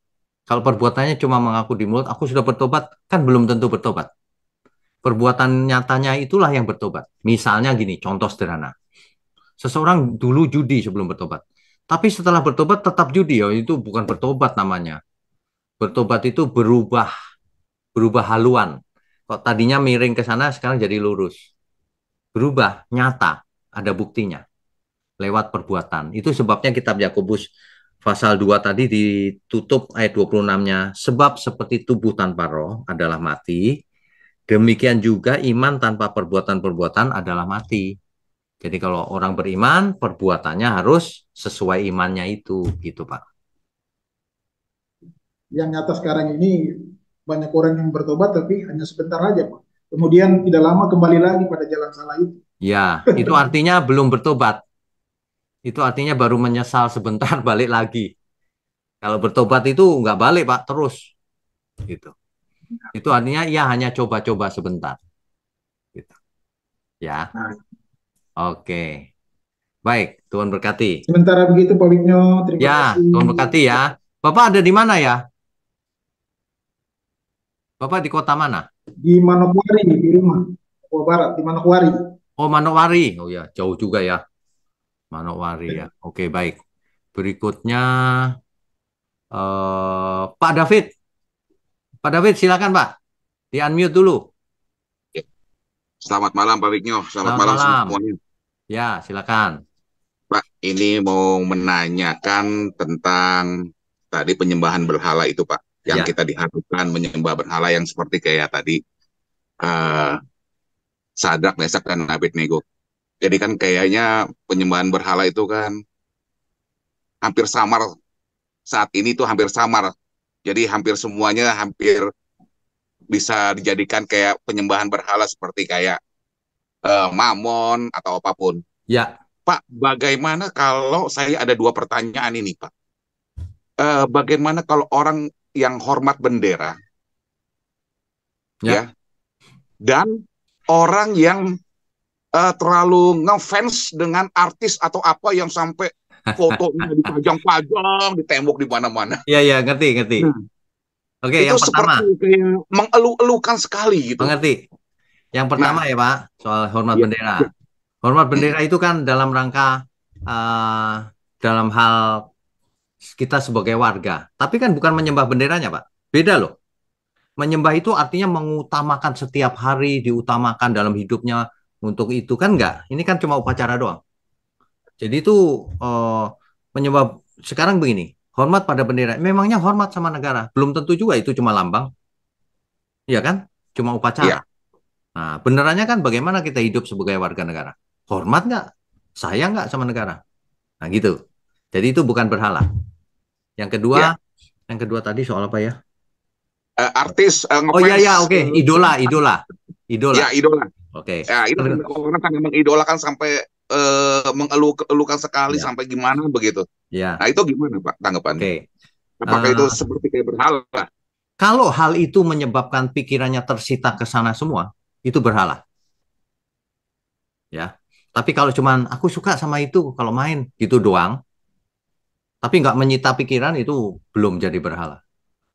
Kalau perbuatannya cuma mengaku di mulut, aku sudah bertobat, kan belum tentu bertobat. Perbuatan nyatanya itulah yang bertobat. Misalnya gini, contoh sederhana. Seseorang dulu judi sebelum bertobat. Tapi setelah bertobat tetap judi, itu bukan bertobat namanya. Bertobat itu berubah haluan. Kok tadinya miring ke sana, sekarang jadi lurus. Berubah, nyata, ada buktinya. Lewat perbuatan. Itu sebabnya kitab Yakobus pasal 2 tadi ditutup ayat 26-nya. Sebab seperti tubuh tanpa roh adalah mati, demikian juga iman tanpa perbuatan-perbuatan adalah mati. Jadi kalau orang beriman, perbuatannya harus sesuai imannya itu, gitu Pak. Yang nyata sekarang ini banyak orang yang bertobat tapi hanya sebentar aja, Pak. Kemudian tidak lama kembali lagi pada jalan salah itu. Itu artinya belum bertobat. Itu artinya baru menyesal sebentar, balik lagi. Kalau bertobat itu nggak balik, Pak, terus. Gitu. Itu artinya ia hanya coba-coba sebentar. Gitu. Oke. Baik, Tuhan berkati. Sementara begitu, Pak Wigno, terima kasih. Tuhan berkati ya. Bapak ada di mana ya? Bapak di kota mana? Di Manokwari, di rumah. Papua Barat, di Manokwari. Oh, Manokwari. Oh ya, jauh juga ya. Manokwari ya. Oke, baik. Berikutnya Pak David. Pak David, silakan Pak. Di-unmute dulu. Selamat malam Pak Wigno. Selamat malam semuanya. Ya, silakan. Pak, ini mau menanyakan tentang tadi penyembahan berhala itu Pak. Yang kita diharapkan menyembah berhala yang seperti kayak tadi Sadrak, Mesak, dan Abednego. Jadi kan kayaknya penyembahan berhala itu kan hampir samar saat ini tuh hampir samar. Jadi hampir semuanya hampir bisa dijadikan kayak penyembahan berhala seperti kayak Mamon atau apapun. Ya, Pak, bagaimana kalau saya ada dua pertanyaan ini, Pak? Bagaimana kalau orang yang hormat bendera, ya. ya, dan orang yang terlalu ngefans dengan artis atau apa yang sampai fotonya dipajang-pajang di tembok di mana-mana. Iya, iya, ngerti. Nah, Oke, itu yang pertama, seperti kayak mengeluh-elukan sekali gitu. mengerti. Yang pertama Nah, ya Pak, soal hormat ya, bendera. Hormat bendera itu kan dalam rangka dalam hal kita sebagai warga. Tapi kan bukan menyembah benderanya, Pak. Beda loh. Menyembah itu artinya mengutamakan setiap hari, diutamakan dalam hidupnya untuk itu. Kan enggak. Ini kan cuma upacara doang. Jadi itu menyembah. Sekarang begini, hormat pada bendera. Memangnya hormat sama negara? Belum tentu juga itu cuma lambang. Iya kan? Cuma ya, upacara. Nah, benerannya kan bagaimana kita hidup sebagai warga negara? Hormat nggak? Sayang nggak sama negara? Nah, gitu. Jadi itu bukan berhala. Yang ya. kedua tadi soal apa ya? Artis Oh iya ngefans, ya, oke. Idola. ya idola. Oke. Ya itu kan orang kan memang idolakan sampai mengeluhkan sekali Ya, sampai gimana begitu. ya. Nah itu gimana Pak tanggapannya? Oke. Apakah itu Eh, seperti kayak berhala? kalau hal itu menyebabkan pikirannya tersita ke sana semua, itu berhala, ya. Tapi kalau cuman aku suka sama itu kalau main gitu doang, tapi nggak menyita pikiran itu belum jadi berhala.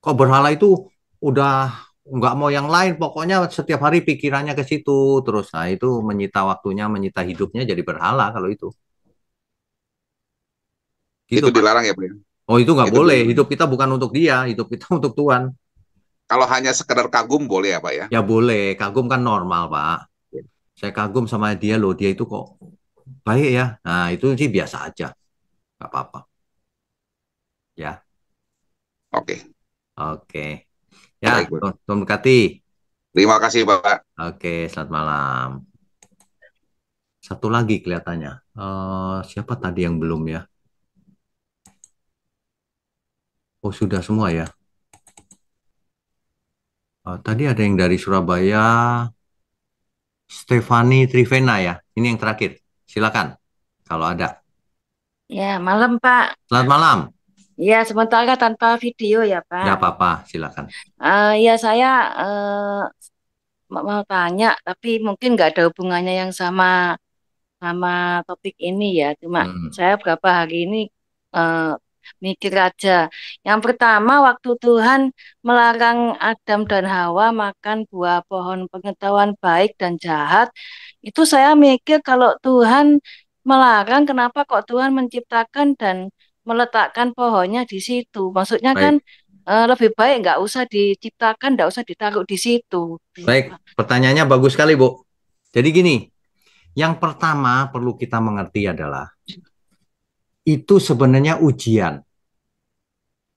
Kok berhala itu udah nggak mau yang lain, pokoknya setiap hari pikirannya ke situ terus. Nah itu menyita waktunya, menyita hidupnya jadi berhala kalau itu. Gitu Itu Pak. dilarang ya Pak? Ya? Oh itu nggak Itu boleh. dilarang. Hidup kita bukan untuk dia, hidup kita untuk Tuhan. Kalau hanya sekedar kagum boleh ya Pak ya? Ya boleh, kagum kan normal Pak. Ya. Saya kagum sama dia loh, dia itu kok baik ya. Nah itu sih biasa aja, nggak apa-apa. Ya, Oke, oke. Ya, baik Pak. Tuhan berkati. Terima kasih Pak. Oke, selamat malam. Satu lagi kelihatannya. Siapa tadi yang belum ya? Oh, sudah semua ya. Tadi ada yang dari Surabaya, Stefani Trivena ya. Ini yang terakhir. Silakan kalau ada. Ya, malam Pak. Selamat malam. Ya, sementara tanpa video ya Pak. Ya apa-apa, silakan. Ya saya mau tanya, tapi mungkin nggak ada hubungannya yang sama sama topik ini ya. Cuma saya berapa hari ini eh, mikir aja. Yang pertama, waktu Tuhan melarang Adam dan Hawa makan buah pohon pengetahuan baik dan jahat, itu saya mikir kalau Tuhan melarang, kenapa kok Tuhan menciptakan dan meletakkan pohonnya di situ? Maksudnya kan Baik. lebih baik nggak usah diciptakan, nggak usah ditaruh di situ. Baik, pertanyaannya bagus sekali, Bu. Jadi gini, yang pertama perlu kita mengerti adalah itu sebenarnya ujian.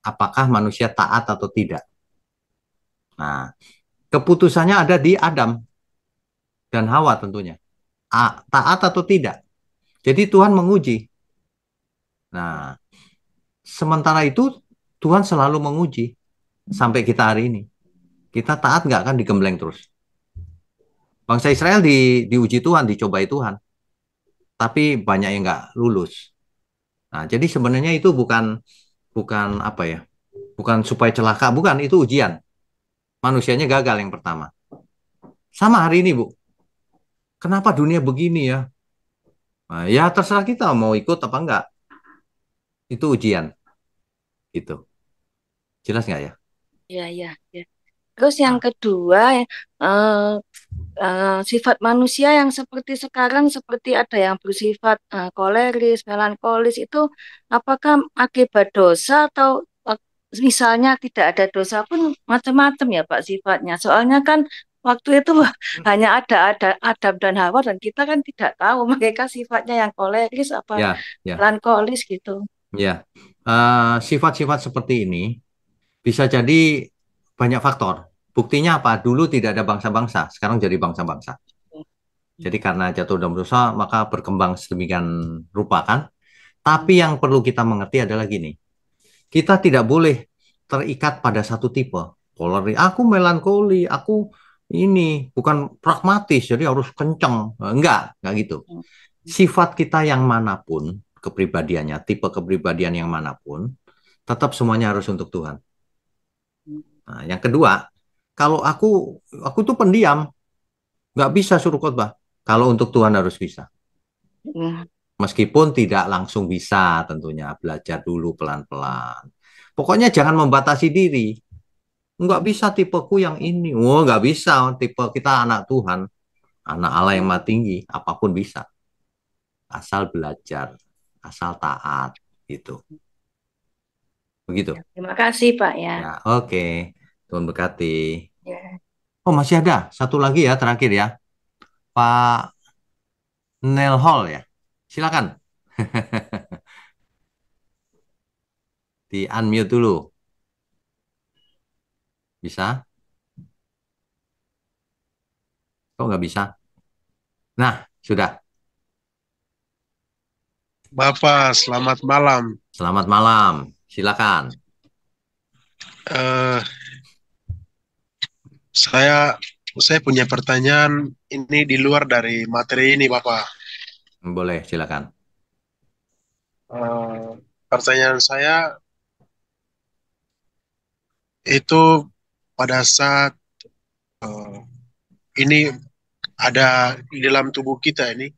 Apakah manusia taat atau tidak? Nah, keputusannya ada di Adam dan Hawa tentunya. Taat atau tidak. Jadi Tuhan menguji. Nah, sementara itu Tuhan selalu menguji sampai kita hari ini. Kita taat nggak kan digembleng terus. Bangsa Israel diuji Tuhan, dicobai Tuhan. Tapi banyak yang nggak lulus. Nah, jadi sebenarnya itu bukan apa ya? Bukan supaya celaka, bukan, itu ujian. Manusianya gagal yang pertama. Sama hari ini, Bu. Kenapa dunia begini ya? Nah, ya terserah kita mau ikut apa enggak. Itu ujian. Gitu. Jelas nggak ya? Ya, ya, ya. Terus yang kedua, sifat manusia yang seperti sekarang, seperti ada yang bersifat koleris, melankolis, itu apakah akibat dosa atau misalnya tidak ada dosa pun macam-macam ya Pak sifatnya. Soalnya kan waktu itu hanya ada Adam dan Hawa dan kita kan tidak tahu mereka sifatnya yang koleris apa Ya, ya. melankolis gitu. Ya. Sifat-sifat seperti ini bisa jadi banyak faktor. Buktinya apa? Dulu tidak ada bangsa-bangsa, sekarang jadi bangsa-bangsa. Jadi karena jatuh dalam dosa, maka berkembang sedemikian rupa kan. Tapi yang perlu kita mengerti adalah gini. Kita tidak boleh terikat pada satu tipe. Aku melankoli, aku ini bukan pragmatis, jadi harus kenceng. Enggak gitu. Sifat kita yang manapun, kepribadiannya, tipe kepribadian yang manapun, tetap semuanya harus untuk Tuhan. Nah, yang kedua, kalau aku tuh pendiam, nggak bisa suruh khotbah. Kalau untuk Tuhan harus bisa. Meskipun tidak langsung bisa tentunya, belajar dulu pelan-pelan. Pokoknya jangan membatasi diri. Nggak bisa tipeku yang ini. Oh, nggak bisa. Tipe kita anak Tuhan. Anak Allah yang maha tinggi. Apapun bisa. Asal belajar. Asal taat. Gitu. Begitu. Terima kasih Pak ya. Ya, oke. Tuhan berkati. Ya. Oh, masih ada. Satu lagi ya, terakhir ya. Pak Nelhol ya. Silakan. Di unmute dulu. Bisa? Kok nggak bisa? Nah, sudah. Bapak, selamat malam. Selamat malam. Silakan. Saya punya pertanyaan ini di luar dari materi ini, Bapak. Boleh, silakan. Pertanyaan saya itu pada saat ini ada di dalam tubuh kita ini,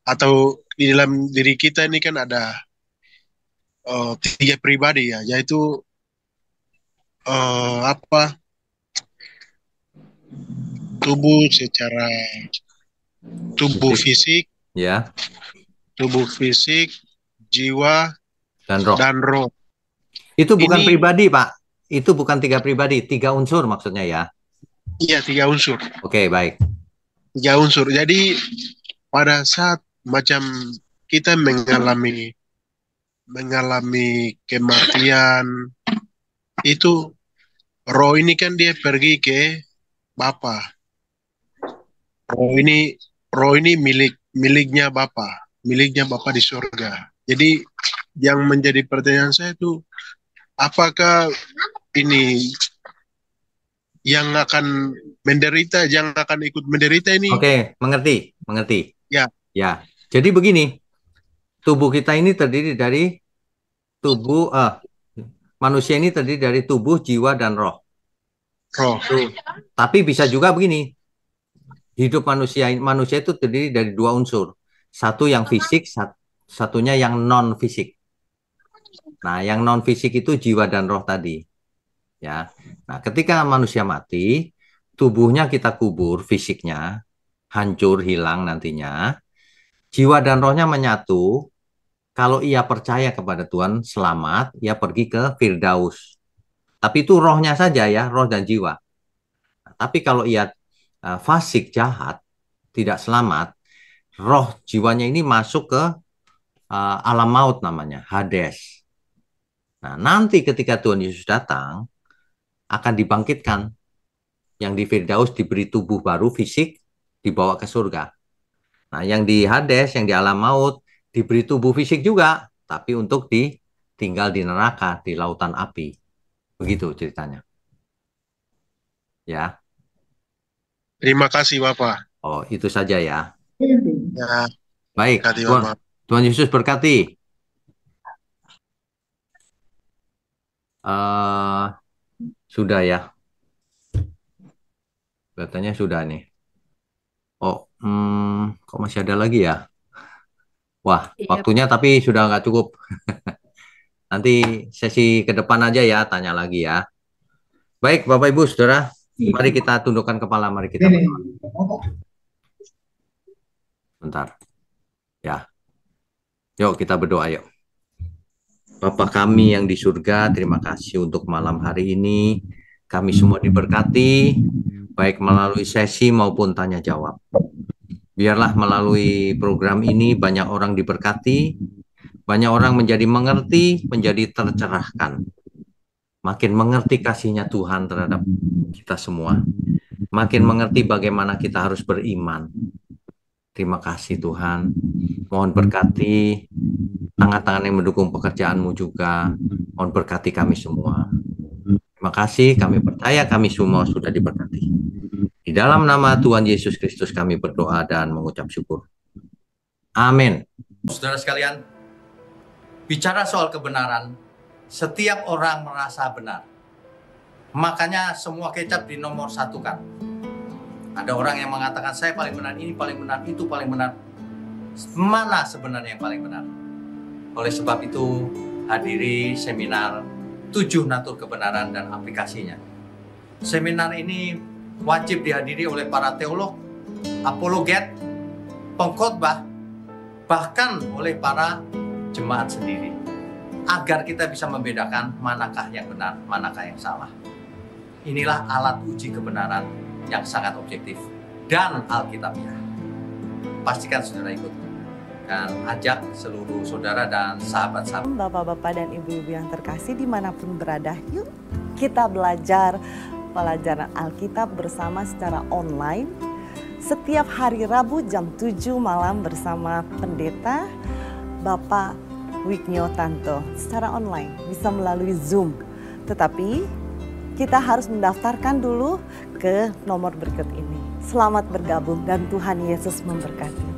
atau di dalam diri kita ini kan ada 3 pribadi ya, yaitu tubuh fisik, ya, tubuh fisik, jiwa, dan roh. Itu bukan pribadi, Pak. Itu bukan 3 pribadi, 3 unsur maksudnya ya. Iya, 3 unsur. Oke, baik. 3 unsur. Jadi pada saat macam kita mengalami kematian, itu roh ini kan dia pergi ke Bapa. Roh ini miliknya Bapa di surga. Jadi yang menjadi pertanyaan saya itu, apakah ini yang akan menderita, yang akan ikut menderita ini? Oke, mengerti. Ya. Ya. Jadi begini, tubuh kita ini terdiri dari manusia ini terdiri dari tubuh, jiwa, dan roh. Tapi bisa juga begini, hidup manusia itu terdiri dari 2 unsur. Satu yang fisik, satunya yang non fisik. Nah, yang non fisik itu jiwa dan roh tadi. Ya. Nah, ketika manusia mati, tubuhnya kita kubur, fisiknya hancur, hilang nantinya. Jiwa dan rohnya menyatu. Kalau ia percaya kepada Tuhan, selamat, ia pergi ke Firdaus. Tapi itu rohnya saja ya, roh dan jiwa. Nah, tapi kalau ia fasik, jahat, tidak selamat, roh jiwanya ini masuk ke alam maut namanya, Hades. Nah, nanti ketika Tuhan Yesus datang, akan dibangkitkan. Yang di Firdaus diberi tubuh baru, fisik, dibawa ke surga. Nah, yang di Hades, yang di alam maut, diberi tubuh fisik juga, tapi untuk tinggal di neraka, di lautan api. Begitu ceritanya. Ya. Terima kasih, Bapak. Oh, itu saja ya. Ya. Baik, Tuhan Yesus berkati. Sudah ya. Katanya sudah nih. Oh, kok masih ada lagi ya? Wah, waktunya tapi sudah nggak cukup. Nanti sesi ke depan aja ya, tanya lagi ya. Baik, Bapak Ibu, Saudara, mari kita tundukkan kepala, mari kita berdoa. Bentar. Ya. Yuk kita berdoa yuk. Bapa kami yang di surga, terima kasih untuk malam hari ini. Kami semua diberkati, baik melalui sesi maupun tanya jawab. Biarlah melalui program ini banyak orang diberkati, banyak orang menjadi mengerti, menjadi tercerahkan. Makin mengerti kasihnya Tuhan terhadap kita semua. Makin mengerti bagaimana kita harus beriman. Terima kasih Tuhan. Mohon berkati tangan-tangan yang mendukung pekerjaanmu juga. Mohon berkati kami semua. Terima kasih, kami percaya kami semua sudah diberkati. Di dalam nama Tuhan Yesus Kristus kami berdoa dan mengucap syukur. Amin. Saudara sekalian, bicara soal kebenaran, setiap orang merasa benar. Makanya semua kecap dinomor satukan. Ada orang yang mengatakan saya paling benar, ini paling benar, itu paling benar. Mana sebenarnya yang paling benar? Oleh sebab itu, hadiri seminar 7 natur kebenaran dan aplikasinya. Seminar ini wajib dihadiri oleh para teolog, apologet, pengkhotbah, bahkan oleh para jemaat sendiri. Agar kita bisa membedakan manakah yang benar, manakah yang salah. Inilah alat uji kebenaran yang sangat objektif dan alkitabiah. Pastikan saudara ikut. Dan ajak seluruh saudara dan sahabat-sahabat. Bapak-bapak dan ibu-ibu yang terkasih dimanapun berada, yuk kita belajar pelajaran Alkitab bersama secara online. Setiap hari Rabu jam 7 malam bersama pendeta Bapak Wignio Tanto. Secara online, bisa melalui Zoom. Tetapi kita harus mendaftarkan dulu ke nomor berikut ini. Selamat bergabung dan Tuhan Yesus memberkati.